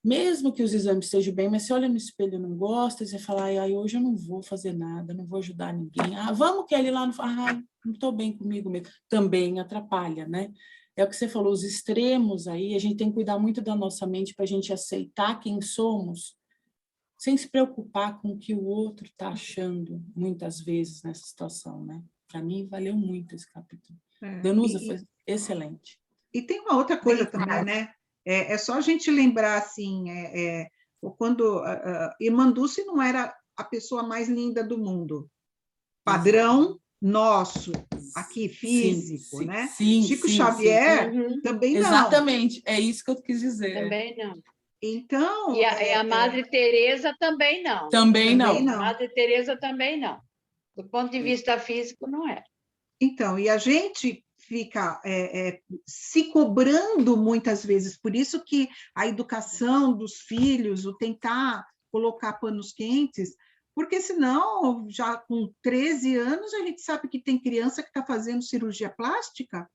mesmo que os exames estejam bem, mas você olha no espelho e não gosta, você fala, ai, hoje eu não vou fazer nada, não vou ajudar ninguém. Ah, vamos, Kelly, lá, não estou bem comigo mesmo. Também atrapalha, né? É o que você falou, os extremos aí, a gente tem que cuidar muito da nossa mente para a gente aceitar quem somos, sem se preocupar com o que o outro está achando, muitas vezes, nessa situação, né? Para mim, valeu muito esse capítulo. Danusa, foi excelente. E tem uma outra coisa também, né? É só a gente lembrar, assim, quando Irmã Dulce não era a pessoa mais linda do mundo. Padrão nosso, aqui, físico, né? Chico Xavier também não. Exatamente, é isso que eu quis dizer. Também não. Então... E a Madre Teresa também não. Também não. A Madre Teresa também não. Do ponto de vista físico, não é. Então, e a gente fica se cobrando muitas vezes, por isso que a educação dos filhos, o tentar colocar panos quentes, porque senão, já com 13 anos, a gente sabe que tem criança que está fazendo cirurgia plástica.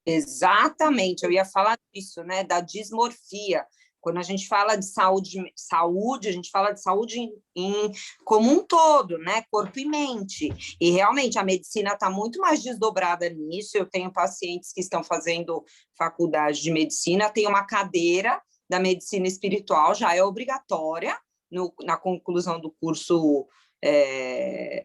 Exatamente, eu ia falar disso, né, da dismorfia. Quando a gente fala de saúde, a gente fala de saúde como um todo, né? Corpo e mente. E realmente a medicina está muito mais desdobrada nisso. Eu tenho pacientes que estão fazendo faculdade de medicina, tem uma cadeira da medicina espiritual, já é obrigatória na conclusão do curso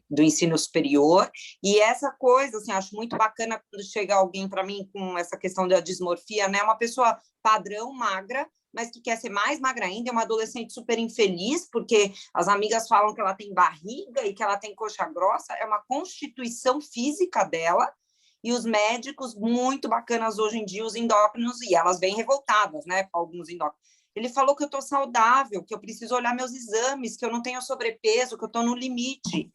do ensino superior. E essa coisa, assim, acho muito bacana quando chega alguém para mim com essa questão da dismorfia, né? Uma pessoa padrão, magra, mas que quer ser mais magra ainda, é uma adolescente super infeliz, porque as amigas falam que ela tem barriga e que ela tem coxa grossa, é uma constituição física dela, e os médicos muito bacanas hoje em dia, os endócrinos, e elas vêm revoltadas, né, com alguns endócrinos. Ele falou que eu estou saudável, que eu preciso olhar meus exames, que eu não tenho sobrepeso, que eu estou no limite.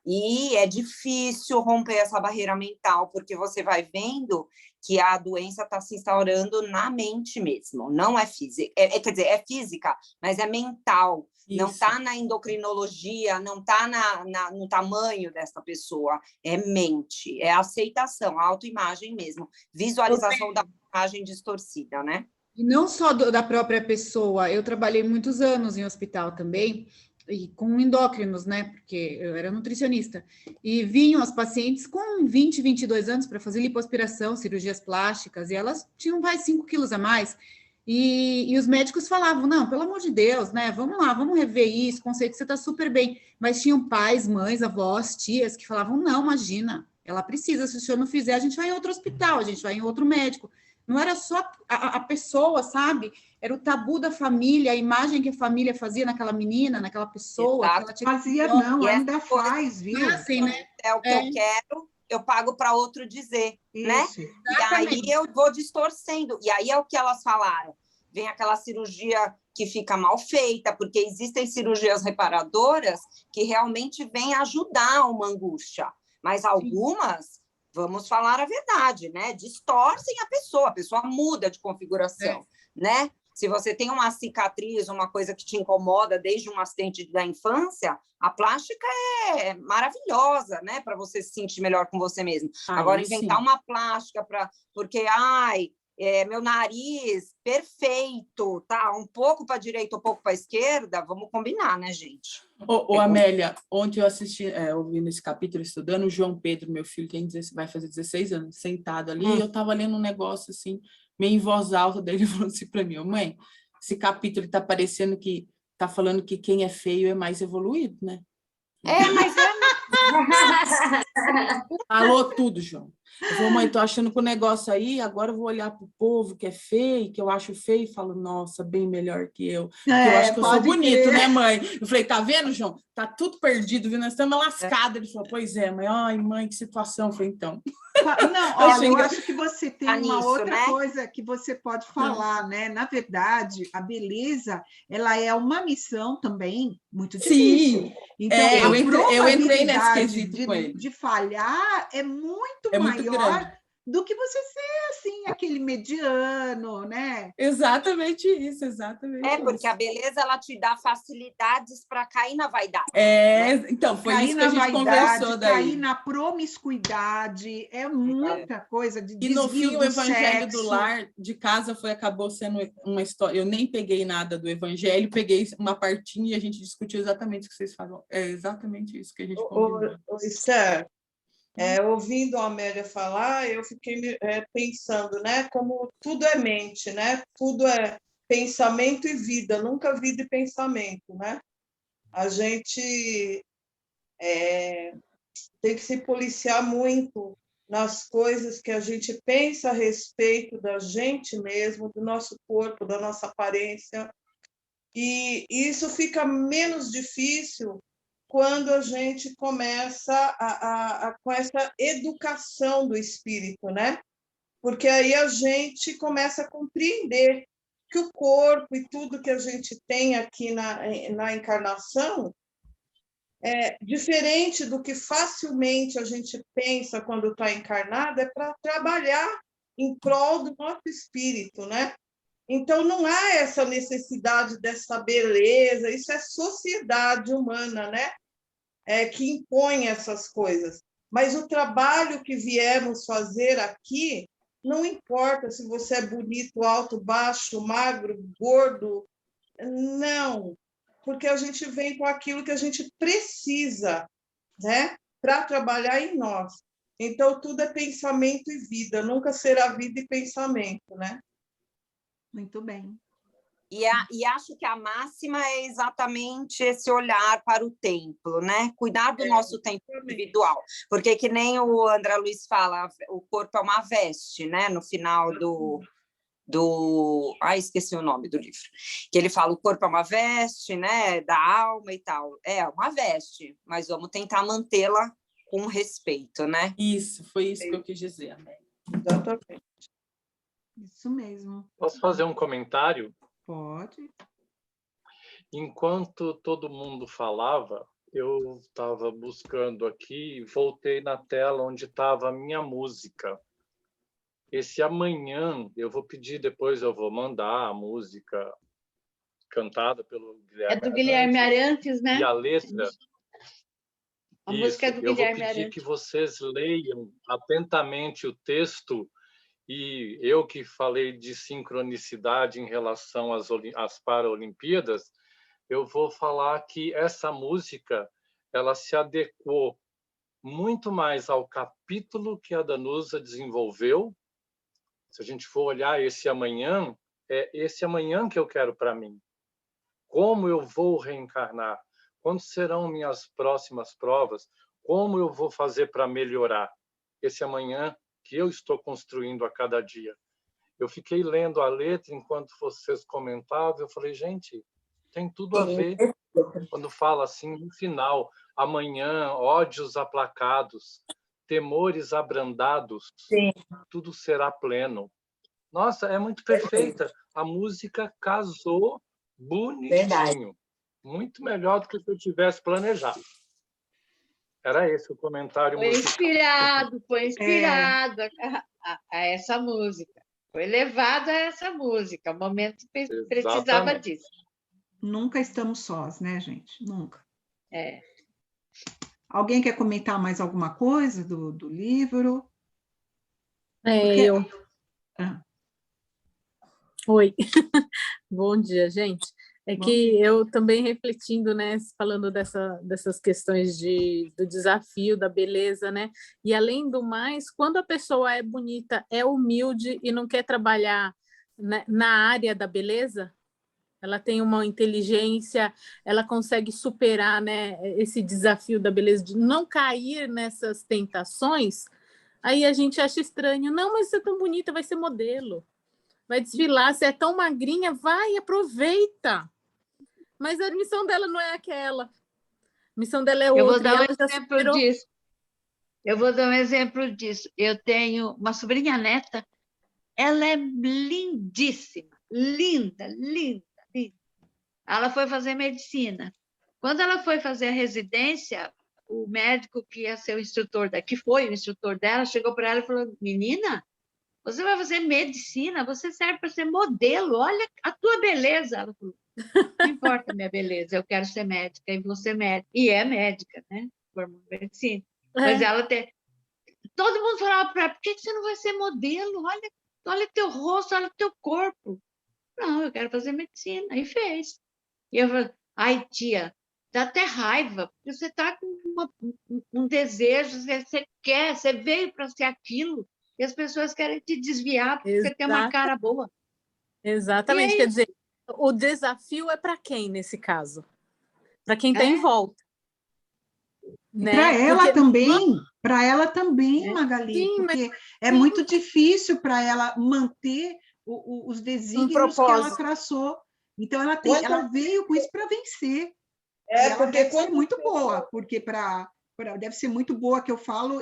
E é difícil romper essa barreira mental, porque você vai vendo que a doença está se instaurando na mente mesmo, não é física. Quer dizer, é física, mas é mental. Isso. Não está na endocrinologia, não está no tamanho dessa pessoa. É mente, é aceitação, autoimagem mesmo. Visualização da imagem distorcida, né? E não só da própria pessoa. Eu trabalhei muitos anos em hospital também, e com endócrinos, né? Porque eu era nutricionista. E vinham as pacientes com 20, 22 anos para fazer lipoaspiração, cirurgias plásticas, e elas tinham 5 quilos a mais. E os médicos falavam, não, pelo amor de Deus, né? Vamos lá, vamos rever isso, conceito que você está super bem. Mas tinham pais, mães, avós, tias que falavam, não, imagina, ela precisa, se o senhor não fizer, a gente vai em outro hospital, a gente vai em outro médico. Não era só a pessoa, sabe? Era o tabu da família, a imagem que a família fazia naquela menina, naquela pessoa. Que ela tinha fazia, não, ainda faz, viu? É assim, né? É o que eu quero, eu pago para outro dizer, isso, né? Exatamente. E aí eu vou distorcendo. E aí é o que elas falaram. Vem aquela cirurgia que fica mal feita, porque existem cirurgias reparadoras que realmente vêm ajudar uma angústia. Mas algumas... Vamos falar a verdade, né? Distorcem a pessoa muda de configuração, né? Se você tem uma cicatriz, uma coisa que te incomoda desde um acidente da infância, a plástica é maravilhosa, né? Para você se sentir melhor com você mesmo. Agora, inventar uma plástica porque, meu nariz perfeito, tá? Um pouco para a direita, um pouco para a esquerda, vamos combinar, né, gente? Amélia, ontem eu assisti, ouvindo esse capítulo, estudando, o João Pedro, meu filho, vai fazer 16 anos, sentado ali, e eu estava lendo um negócio assim, meio em voz alta, daí ele falou assim para mim, mãe, esse capítulo está parecendo que tá falando que quem é feio é mais evoluído, né? Mas Falou tudo, João. Eu falo, mãe, tô achando que o negócio aí, agora eu vou olhar pro povo que é feio, que eu acho feio, e falo, nossa, bem melhor que eu. Porque eu acho que eu sou pode bonito, crer. né, mãe? Eu falei, tá vendo, João? Tá tudo perdido, viu? Nós estamos lascados. Ele falou, pois é, mãe. Ai, mãe, que situação. Eu falei, então. Não, Eu olha, eu xingo- acho que você tem Tá uma nisso, outra né? coisa que você pode falar, né? Na verdade, a beleza, ela é uma missão também muito difícil. Sim, Então, eu entrei nesse probabilidade quesito com ele. de falhar é muito É muito maior grande. do que você ser, assim, aquele mediano, né? Exatamente isso, exatamente Porque a isso. beleza, ela te dá facilidades para cair na vaidade. Né? Então, foi Cair isso que a na gente vaidade, conversou cair daí. na promiscuidade, é muita coisa de E no desvio fim, o do evangelho do sexo. lar de casa acabou sendo uma história. Eu nem peguei nada do evangelho, peguei uma partinha e a gente discutiu exatamente o que vocês falam. É exatamente isso que a gente combinou. Esther, ouvindo a Amélia falar, eu fiquei pensando, né? Como tudo é mente, né? Tudo é pensamento e vida, nunca vida e pensamento, né? A gente tem que se policiar muito nas coisas que a gente pensa a respeito da gente mesmo, do nosso corpo, da nossa aparência. E isso fica menos difícil quando a gente começa com essa educação do espírito, né? Porque aí a gente começa a compreender que o corpo e tudo que a gente tem aqui na encarnação é diferente do que facilmente a gente pensa quando está encarnado, é para trabalhar em prol do nosso espírito, né? Então, não há essa necessidade dessa beleza, isso é sociedade humana, né? Que impõe essas coisas. Mas o trabalho que viemos fazer aqui, não importa se você é bonito, alto, baixo, magro, gordo, não, porque a gente vem com aquilo que a gente precisa, né? Para trabalhar em nós. Então, tudo é pensamento e vida, nunca será vida e pensamento, né? Muito bem. E acho que a máxima é exatamente esse olhar para o templo, né? Cuidar do nosso templo individual. Porque, que nem o André Luiz fala, o corpo é uma veste, né? No final esqueci o nome do livro. Que ele fala, o corpo é uma veste, né? Da alma e tal. É uma veste, mas vamos tentar mantê-la com respeito, né? Isso, foi isso que eu quis dizer, Amélia. Exatamente. Isso mesmo. Posso fazer um comentário? Pode. Enquanto todo mundo falava, eu estava buscando aqui e voltei na tela onde estava a minha música. Esse amanhã, eu vou pedir, depois eu vou mandar a música cantada pelo Guilherme É do Guilherme Arantes, né? E a letra... A música é do eu vou Guilherme pedir Arantes. que vocês leiam atentamente o texto. E eu que falei de sincronicidade em relação às Paralimpíadas, eu vou falar que essa música ela se adequou muito mais ao capítulo que a Danusa desenvolveu. Se a gente for olhar esse amanhã, é esse amanhã que eu quero para mim. Como eu vou reencarnar? Quando serão minhas próximas provas? Como eu vou fazer para melhorar? Esse amanhã que eu estou construindo a cada dia. Eu fiquei lendo a letra enquanto vocês comentavam, eu falei, gente, tem tudo a ver. Quando fala assim, no final, amanhã, ódios aplacados, temores abrandados, tudo será pleno. Nossa, é muito perfeita. A música casou bonitinho. Verdade. Muito melhor do que se eu tivesse planejado. Era esse o comentário musical. Foi inspirado a essa música. Foi levado a essa música. O momento precisava Exatamente. disso. Nunca estamos sós, né, gente? Nunca. É. Alguém quer comentar mais alguma coisa do livro? Eu. Ah. Oi. Bom dia, gente. É que eu também refletindo, né, falando dessas questões do desafio, da beleza, né? E além do mais, quando a pessoa é bonita, é humilde e não quer trabalhar na área da beleza, ela tem uma inteligência, ela consegue superar, né, esse desafio da beleza, de não cair nessas tentações, aí a gente acha estranho. Não, mas você é tão bonita, vai ser modelo, vai desfilar, você é tão magrinha, vai, aproveita. Mas a missão dela não é aquela. A missão dela é Eu vou outra. dar um E ela já exemplo superou. disso. Eu vou dar um exemplo disso. Eu tenho uma sobrinha neta, ela é lindíssima, linda, linda, linda. Ela foi fazer medicina. Quando ela foi fazer a residência, o médico que ia ser o instrutor que foi o instrutor dela, chegou para ela e falou: menina, você vai fazer medicina, você serve para ser modelo, olha a tua beleza. Ela falou: não importa a minha beleza, eu quero ser médica e vou ser médica. E é médica, né? Formou em medicina. Mas ela tem. Todo mundo falava para ela: por que você não vai ser modelo? Olha teu rosto, olha teu corpo. Não, eu quero fazer medicina. E fez. E eu falei: ai, tia, dá até raiva, porque você está com um desejo, você quer, você veio para ser aquilo, e as pessoas querem te desviar porque você tem uma cara boa. Exatamente, quer dizer, o desafio é para quem nesse caso? Para quem está em volta. Né? Para ela também, Magali, sim, porque é muito difícil para ela manter os desígnios que ela traçou. Então, ela veio com isso para vencer. Porque deve ser muito boa, porque deve ser muito boa, que eu falo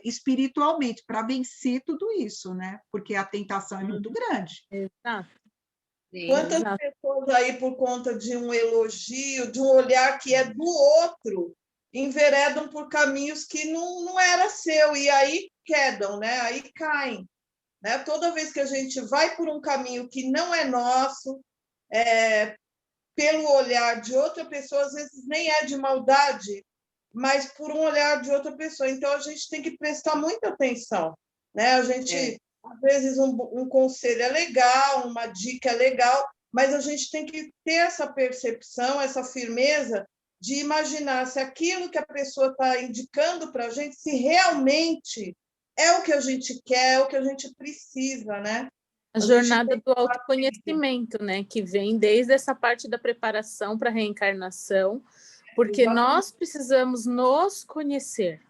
espiritualmente, para vencer tudo isso, né? Porque a tentação é muito grande. Exato. Quantas pessoas aí, por conta de um elogio, de um olhar que é do outro, enveredam por caminhos que não era seu, e aí quedam, né? Aí caem. Né? Toda vez que a gente vai por um caminho que não é nosso, pelo olhar de outra pessoa, às vezes nem é de maldade, mas por um olhar de outra pessoa. Então, a gente tem que prestar muita atenção. Né? A gente, às vezes, um conselho é legal, uma dica é legal, mas a gente tem que ter essa percepção, essa firmeza de imaginar se aquilo que a pessoa está indicando para a gente, se realmente é o que a gente quer, é o que a gente precisa, né? A jornada do autoconhecimento, né? Que vem desde essa parte da preparação para a reencarnação, porque nós precisamos nos conhecer.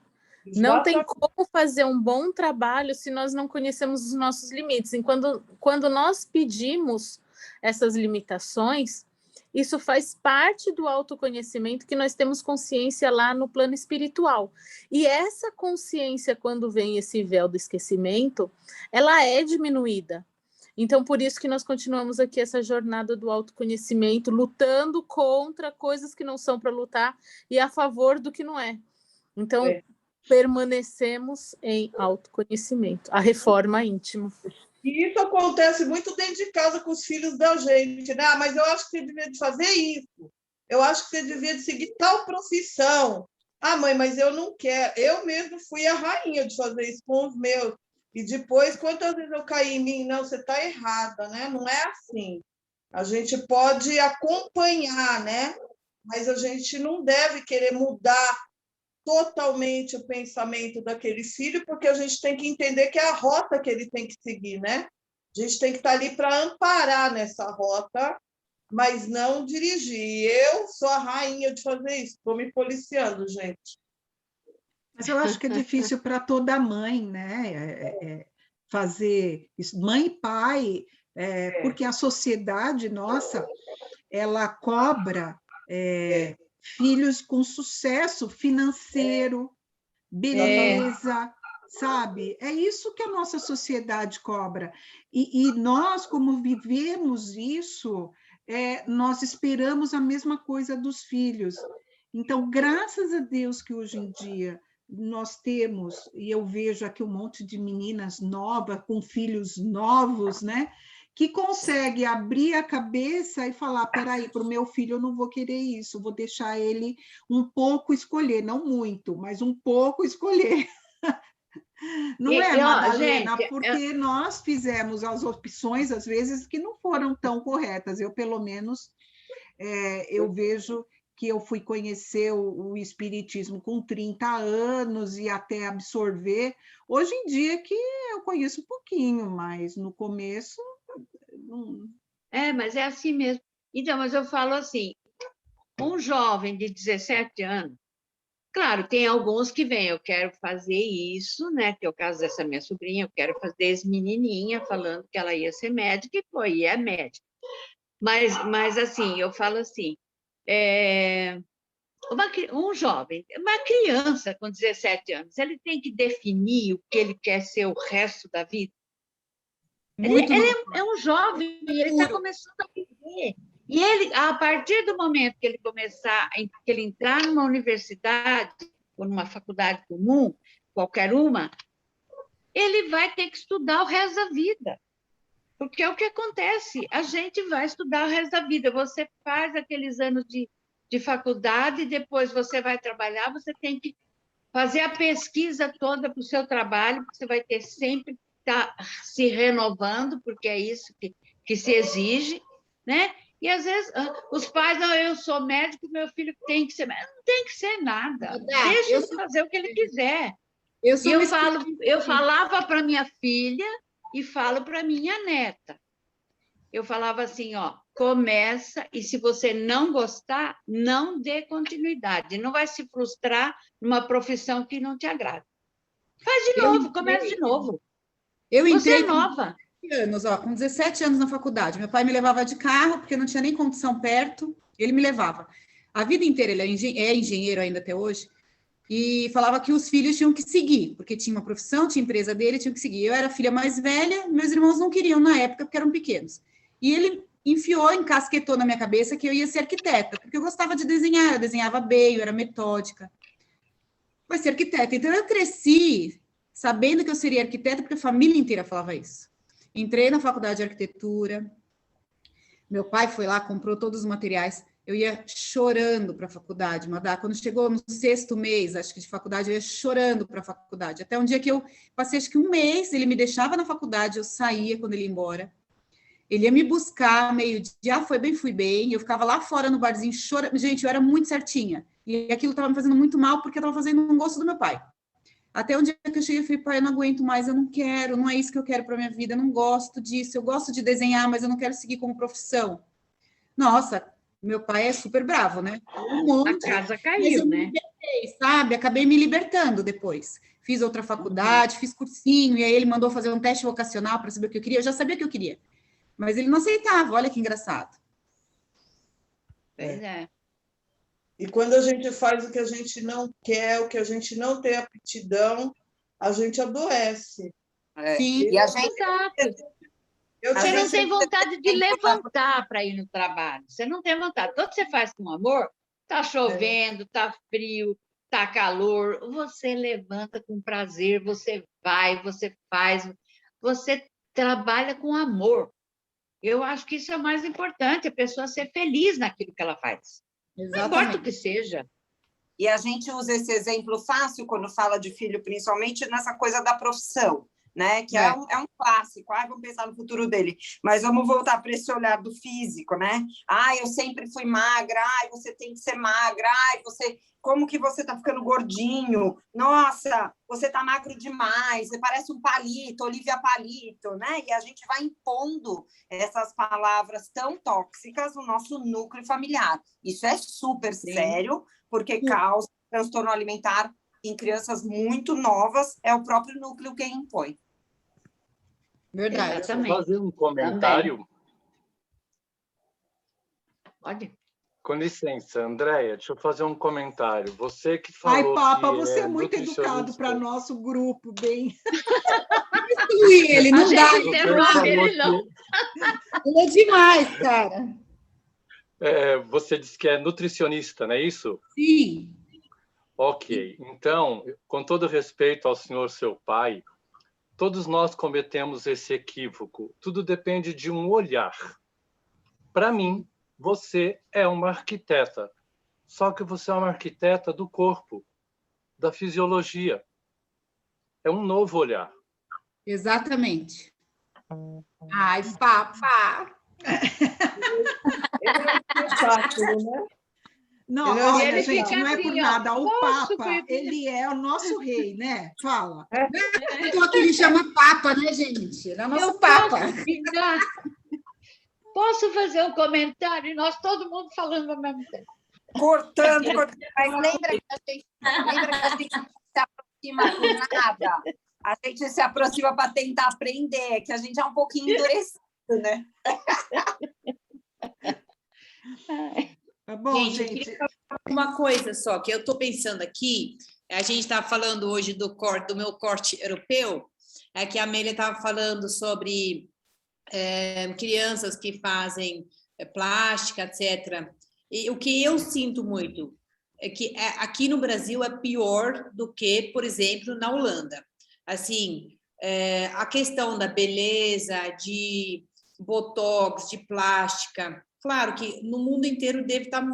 Não tem como fazer um bom trabalho se nós não conhecemos os nossos limites. E quando nós pedimos essas limitações, isso faz parte do autoconhecimento, que nós temos consciência lá no plano espiritual. E essa consciência, quando vem esse véu do esquecimento, ela é diminuída. Então, por isso que nós continuamos aqui essa jornada do autoconhecimento, lutando contra coisas que não são para lutar e a favor do que não é. Então, permanecemos em autoconhecimento, a reforma íntima. E isso acontece muito dentro de casa com os filhos da gente, né? Mas eu acho que você devia de fazer isso. Eu acho que você devia de seguir tal profissão. Ah, mãe, mas eu não quero. Eu mesmo fui a rainha de fazer isso com os meus. E depois, quantas vezes eu caí em mim? Não, você está errada, né? Não é assim. A gente pode acompanhar, né? Mas a gente não deve querer mudar totalmente o pensamento daquele filho, porque a gente tem que entender que é a rota que ele tem que seguir, né? A gente tem que estar ali para amparar nessa rota, mas não dirigir. Eu sou a rainha de fazer isso, estou me policiando, gente. Mas eu acho que é difícil para toda mãe, né? Fazer isso, mãe e pai, porque a sociedade nossa, ela cobra filhos com sucesso financeiro, beleza, sabe? É isso que a nossa sociedade cobra. E nós, como vivemos isso, nós esperamos a mesma coisa dos filhos. Então, graças a Deus que hoje em dia nós temos, e eu vejo aqui um monte de meninas novas, com filhos novos, né? Que consegue abrir a cabeça e falar: peraí, para o meu filho eu não vou querer isso, vou deixar ele um pouco escolher, não muito, mas um pouco escolher. Não é, Madalena? Porque nós fizemos as opções, às vezes, que não foram tão corretas. Eu, pelo menos, eu vejo que eu fui conhecer o espiritismo com 30 anos e até absorver. Hoje em dia que eu conheço um pouquinho, mas no começo... Mas é assim mesmo. Então, mas eu falo assim, um jovem de 17 anos, claro, tem alguns que vêm, eu quero fazer isso, né? Que é o caso dessa minha sobrinha, eu quero fazer esse menininha falando que ela ia ser médica, e foi, e é médica. Mas assim, eu falo assim, um jovem, uma criança com 17 anos, ele tem que definir o que ele quer ser o resto da vida. Ele é um jovem, ele está começando a viver. E ele, a partir do momento que ele entrar numa universidade ou numa faculdade comum, qualquer uma, ele vai ter que estudar o resto da vida. Porque é o que acontece, a gente vai estudar o resto da vida. Você faz aqueles anos de faculdade, depois você vai trabalhar, você tem que fazer a pesquisa toda para o seu trabalho, porque você vai ter sempre que estar se renovando, porque é isso que se exige, né? E, às vezes, os pais, não, eu sou médico, meu filho tem que ser médico. Não tem que ser nada. Deixa ele fazer o que ele quiser. Eu falava para minha filha e falo para minha neta. Eu falava assim, começa, e se você não gostar, não dê continuidade. Não vai se frustrar numa profissão que não te agrada. Faz de novo, começa de novo. Você é nova. Com 17 anos na faculdade. Meu pai me levava de carro, porque não tinha nem condução perto, ele me levava. A vida inteira, ele é engenheiro ainda até hoje, e falava que os filhos tinham que seguir, porque tinha uma profissão, tinha empresa dele, tinham que seguir. Eu era a filha mais velha, meus irmãos não queriam na época, porque eram pequenos. E ele encasquetou na minha cabeça que eu ia ser arquiteta, porque eu gostava de desenhar, eu desenhava bem, eu era metódica. Vai ser arquiteta. Então, eu cresci sabendo que eu seria arquiteta, porque a família inteira falava isso. Entrei na faculdade de arquitetura, meu pai foi lá, comprou todos os materiais, eu ia chorando para a faculdade, quando chegou no 6º mês, acho que de faculdade, eu ia chorando para a faculdade, até um dia que eu passei, acho que um mês, ele me deixava na faculdade, eu saía quando ele ia embora, ele ia me buscar, meio-dia, foi bem, fui bem, eu ficava lá fora no barzinho chorando, gente, eu era muito certinha, e aquilo estava me fazendo muito mal, porque eu estava fazendo um gosto do meu pai. Até um dia que eu cheguei e falei, pai, eu não aguento mais, eu não quero, não é isso que eu quero para minha vida, eu não gosto disso, eu gosto de desenhar, mas eu não quero seguir como profissão. Nossa, meu pai é super bravo, né? A casa caiu, né? Sabe? Acabei me libertando depois. Fiz outra faculdade, fiz cursinho, e aí ele mandou fazer um teste vocacional para saber o que eu queria, eu já sabia o que eu queria. Mas ele não aceitava, olha que engraçado. Pois é. E quando a gente faz o que a gente não quer, o que a gente não tem aptidão, a gente adoece. Sim. E a gente... Você não tem vontade de levantar para ir no trabalho. Você não tem vontade. Tudo que você faz com amor, está chovendo, está frio, está calor, você levanta com prazer, você vai, você faz, você trabalha com amor. Eu acho que isso é o mais importante, a pessoa ser feliz naquilo que ela faz. Exatamente. Não importa o que seja. E a gente usa esse exemplo fácil quando fala de filho, principalmente nessa coisa da profissão, né? Que é um clássico. Vamos pensar no futuro dele. Mas vamos voltar para esse olhar do físico, né? Eu sempre fui magra. Você tem que ser magra. Como que você está ficando gordinho? Nossa, você está magro demais. Você parece um palito, Olivia Palito, né? E a gente vai impondo essas palavras tão tóxicas no nosso núcleo familiar. Isso é super sério, porque causa transtorno alimentar em crianças muito novas. É o próprio núcleo quem impõe. Verdade. Deixa eu fazer um comentário. Pode. Com licença, Andréia, deixa eu fazer um comentário. Você que falou. Ai, Papa, que você é muito educado para nosso grupo, bem. Ele não dá. Ele não. Ele é demais, cara. Você disse que é nutricionista, não é isso? Sim. Ok. Então, com todo respeito ao senhor, seu pai, todos nós cometemos esse equívoco. Tudo depende de um olhar. Para mim, você é uma arquiteta. Só que você é uma arquiteta do corpo, da fisiologia. É um novo olhar. Exatamente. Ai, Papa! Né? Não, olha, gente, não é por nada. O Papa, ele é o nosso rei, né? Fala. Então aqui ele chama Papa, né, gente? Ele é o nosso Papa. Posso fazer um comentário? Nós, todo mundo falando ao mesmo tempo. Cortando. Mas lembra que a gente se aproxima por nada? A gente se aproxima para tentar aprender, que a gente é um pouquinho endurecido, né? Tá bom, gente. Eu queria falar uma coisa só, que eu estou pensando aqui, a gente está falando hoje do meu corte europeu, que a Amélia estava falando sobre crianças que fazem plástica, etc. E o que eu sinto muito é que aqui no Brasil é pior do que, por exemplo, na Holanda. Assim, a questão da beleza, de botox, de plástica, claro que no mundo inteiro deve estar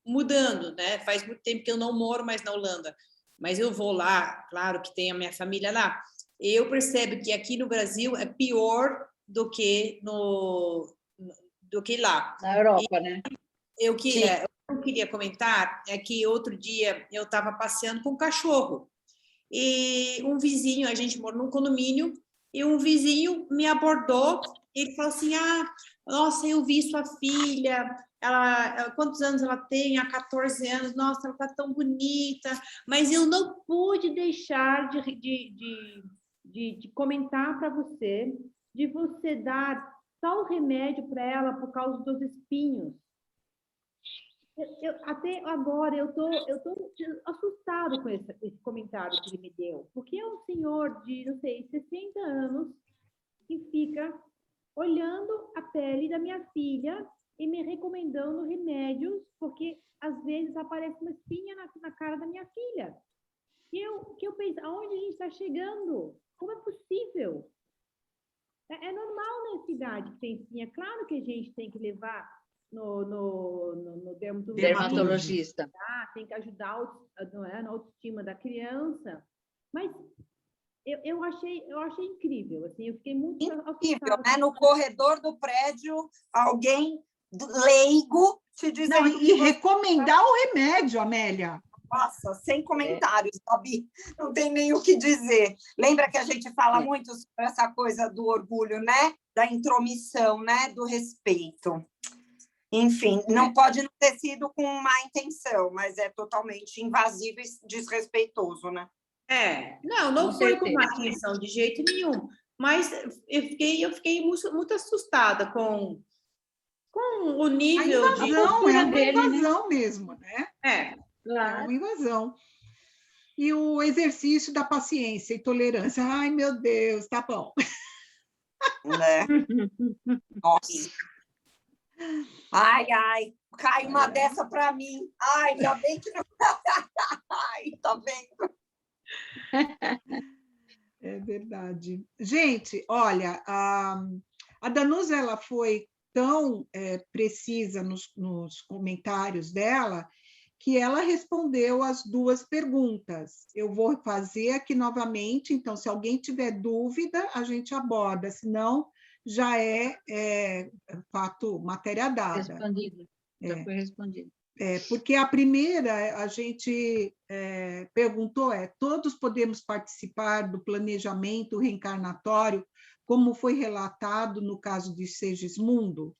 mudando, né? Faz muito tempo que eu não moro mais na Holanda, mas eu vou lá, claro que tem a minha família lá. Eu percebo que aqui no Brasil é pior do que lá. Na Europa, né? O que eu queria comentar é que outro dia eu estava passeando com um cachorro e um vizinho, a gente mora num condomínio, e um vizinho me abordou, ele falou assim, nossa, eu vi sua filha, quantos anos ela tem? Há 14 anos, nossa, ela está tão bonita, mas eu não pude deixar de comentar para você, de você dar tal remédio para ela por causa dos espinhos. Até agora eu tô assustado com esse comentário que ele me deu, porque é um senhor de, não sei, 60 anos que fica olhando a pele da minha filha e me recomendando remédios, porque às vezes aparece uma espinha na cara da minha filha. Que eu penso, aonde a gente está chegando? Como é possível? É normal nessa idade que tem espinha. Claro que a gente tem que levar no dermatologista. Tem que ajudar na autoestima da criança. Mas eu achei incrível. Assim, eu fiquei muito incrível, né? No corredor do prédio, alguém leigo te dizendo... Não, e recomendar o remédio, Amélia. Nossa, sem comentários, Fabi. Não tem nem o que dizer. Lembra que a gente fala muito sobre essa coisa do orgulho, né? Da intromissão, né? Do respeito. Enfim, não pode não ter sido com má intenção, mas é totalmente invasivo e desrespeitoso, né? Não foi com má intenção, de jeito nenhum. Mas eu fiquei muito assustada com o nível a invasão, é uma invasão mesmo, né? Claro. É uma invasão. E o exercício da paciência e tolerância. Ai, meu Deus, tá bom. Né? Nossa. Ai, cai uma dessa para mim. Ai, ainda bem que não... Ai, tá vendo? É verdade. Gente, olha, a Danusa, ela foi tão precisa nos comentários dela que ela respondeu as duas perguntas. Eu vou fazer aqui novamente, então, se alguém tiver dúvida, a gente aborda, senão já é fato, matéria dada. Respondido, já foi respondido. Porque a primeira, a gente perguntou, todos podemos participar do planejamento reencarnatório, como foi relatado no caso de Segismundo?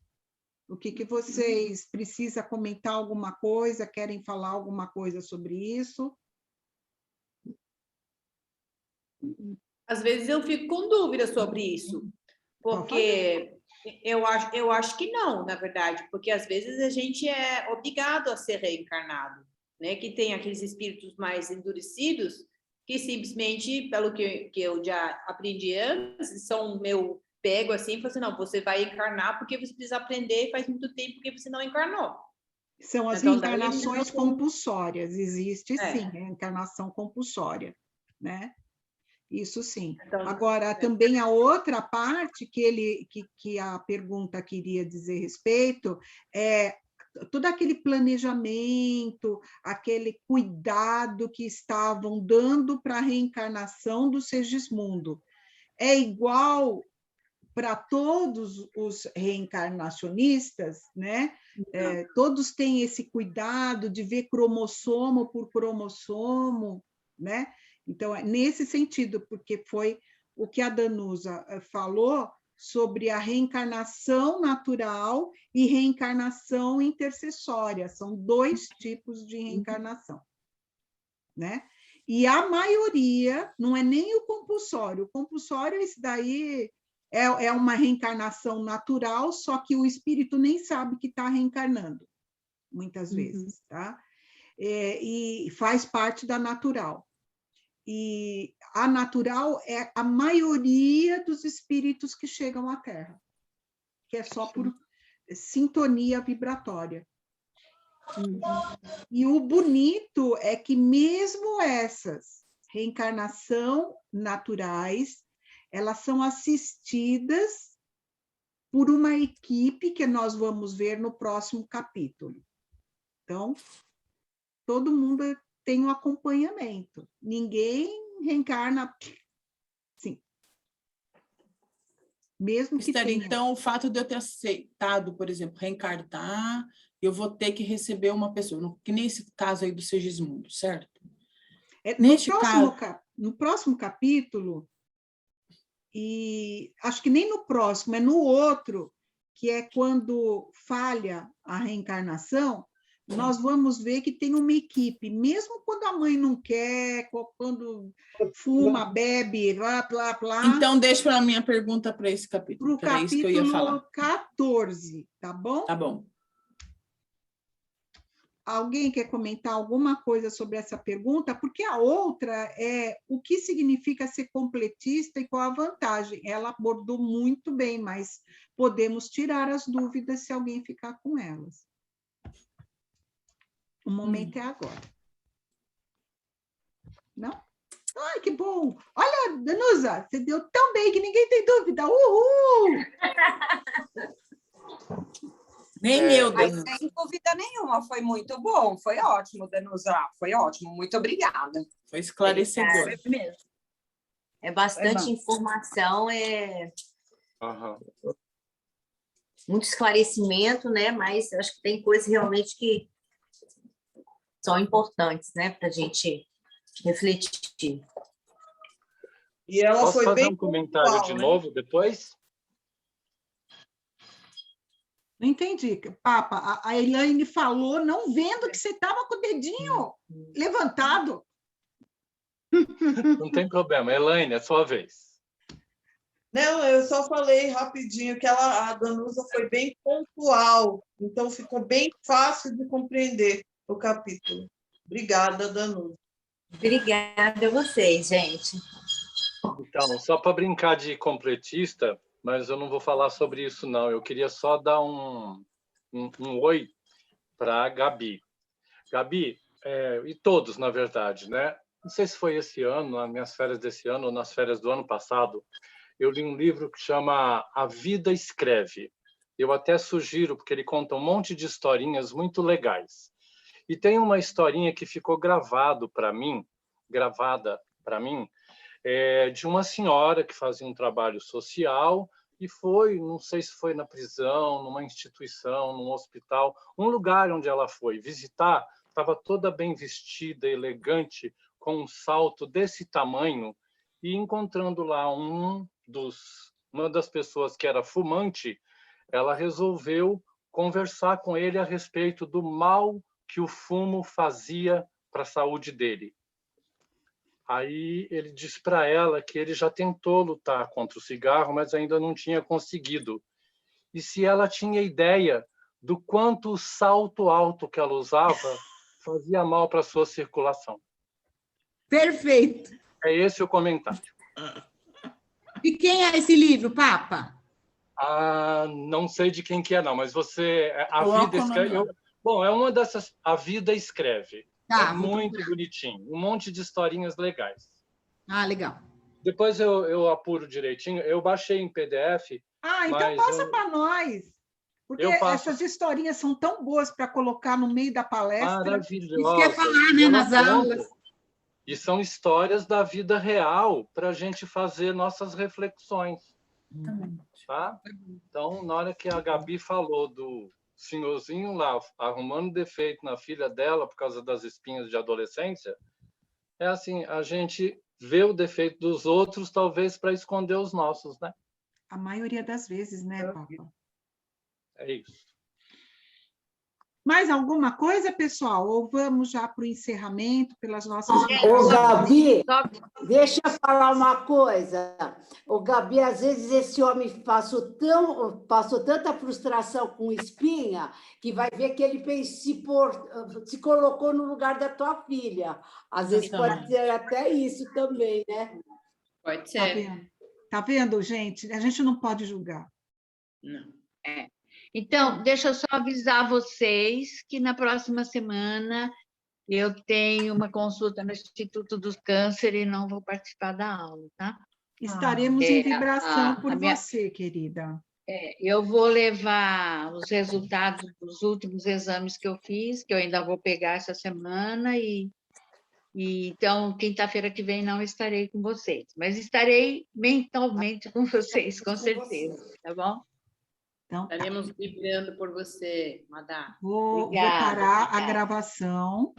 O que vocês precisam comentar alguma coisa? Querem falar alguma coisa sobre isso? Às vezes eu fico com dúvida sobre isso, porque eu acho que não, na verdade, porque às vezes a gente é obrigado a ser reencarnado, né? Que tem aqueles espíritos mais endurecidos que simplesmente, pelo que eu já aprendi antes, são meu pego assim, e falo assim, não, você vai encarnar porque você precisa aprender e faz muito tempo que você não encarnou. São as reencarnações compulsórias, existe sim, a encarnação compulsória, né? Isso sim. Então, agora, também a outra parte que a pergunta queria dizer respeito é todo aquele planejamento, aquele cuidado que estavam dando para a reencarnação do Segismundo. É igual para todos os reencarnacionistas, né? Todos têm esse cuidado de ver cromossomo por cromossomo, né? Então, é nesse sentido, porque foi o que a Danusa falou sobre a reencarnação natural e reencarnação intercessória. São 2 tipos de reencarnação, né? E a maioria não é nem o compulsório. O compulsório, esse daí é uma reencarnação natural, só que o espírito nem sabe que está reencarnando, muitas vezes, tá? E faz parte da natural. E a natural é a maioria dos espíritos que chegam à Terra, que é só por sintonia vibratória. E o bonito é que mesmo essas reencarnação naturais, elas são assistidas por uma equipe que nós vamos ver no próximo capítulo. Então, todo mundo tem um acompanhamento. Ninguém reencarna... Sim. Mesmo que Esther, tenha... então, o fato de eu ter aceitado, por exemplo, reencarnar, eu vou ter que receber uma pessoa, que nem esse caso aí do Segismundo, certo? No próximo capítulo, e acho que nem no próximo, é no outro, que é quando falha a reencarnação, nós vamos ver que tem uma equipe, mesmo quando a mãe não quer, quando fuma, bebe, blá, blá, blá. Então, deixa para a minha pergunta para esse capítulo. Para o capítulo isso que eu ia falar. 14, tá bom? Tá bom. Alguém quer comentar alguma coisa sobre essa pergunta? Porque a outra é o que significa ser completista e qual a vantagem. Ela abordou muito bem, mas podemos tirar as dúvidas se alguém ficar com elas. O momento é agora. Não? Ai, que bom! Olha, Danusa, você deu tão bem que ninguém tem dúvida. Uhul! Nem eu, Danusa. Sem dúvida nenhuma, foi muito bom, foi ótimo, Danusa, foi ótimo, muito obrigada. Foi esclarecedor. Foi mesmo. É bastante informação, muito esclarecimento, né? Mas acho que tem coisas realmente que são importantes, né, para a gente refletir. E ela Posso foi fazer bem um comentário pontual, de né? novo depois? Não entendi. Papa, a Elaine falou, não vendo que você estava com o dedinho levantado. Não tem problema. Elaine, é sua vez. Não, eu só falei rapidinho que a Danusa foi bem pontual, então ficou bem fácil de compreender o capítulo. Obrigada, Danusa. Obrigada a vocês, gente. Então, só para brincar de completista, mas eu não vou falar sobre isso, não. Eu queria só dar um oi para a Gabi. Gabi, e todos, na verdade, né? Não sei se foi esse ano, nas minhas férias desse ano ou nas férias do ano passado, eu li um livro que chama A Vida Escreve. Eu até sugiro, porque ele conta um monte de historinhas muito legais. E tem uma historinha que ficou gravada para mim, de uma senhora que fazia um trabalho social e foi, não sei se foi na prisão, numa instituição, num hospital, um lugar onde ela foi visitar, estava toda bem vestida, elegante, com um salto desse tamanho, e encontrando lá uma das pessoas que era fumante, ela resolveu conversar com ele a respeito do mal que o fumo fazia para a saúde dele. Aí ele disse para ela que ele já tentou lutar contra o cigarro, mas ainda não tinha conseguido. E se ela tinha ideia do quanto o salto alto que ela usava fazia mal para a sua circulação. Perfeito. É esse o comentário. E quem é esse livro, Papa? Não sei de quem que é, não, mas você... A Coloca vida o nome escreve... Bom, é uma dessas... A Vida Escreve. Tá, É muito bonitinho. Um monte de historinhas legais. Ah, legal. Depois eu apuro direitinho. Eu baixei em PDF. Então passa para nós. Porque essas historinhas são tão boas para colocar no meio da palestra. Maravilhosa. Isso quer falar, né, nas aulas. E são histórias da vida real para a gente fazer nossas reflexões. Tá? Então, na hora que a Gabi falou do senhorzinho lá arrumando defeito na filha dela por causa das espinhas de adolescência, é assim, a gente vê o defeito dos outros, talvez para esconder os nossos, né? A maioria das vezes, né, Papa? É isso. Mais alguma coisa, pessoal? Ou vamos já para o encerramento pelas nossas Ô, Gabi, Só- deixa eu falar uma coisa. Ô, Gabi, às vezes esse homem passou tanta frustração com Espinha que vai ver que ele se colocou no lugar da tua filha. Às vezes pode ser até isso também, né? Pode Tá ser. vendo? Tá vendo, gente? A gente não pode julgar. Não. Então, deixa eu só avisar vocês que na próxima semana eu tenho uma consulta no Instituto do Câncer e não vou participar da aula, tá? Estaremos em É, vibração por a minha- você, querida. Eu vou levar os resultados dos últimos exames que eu fiz, que eu ainda vou pegar essa semana, e então, quinta-feira que vem não estarei com vocês, mas estarei mentalmente com vocês, com certeza, tá bom? Então, tá. Estaremos vibrando por você, Madá. Vou Obrigada, parar a obrigada. gravação.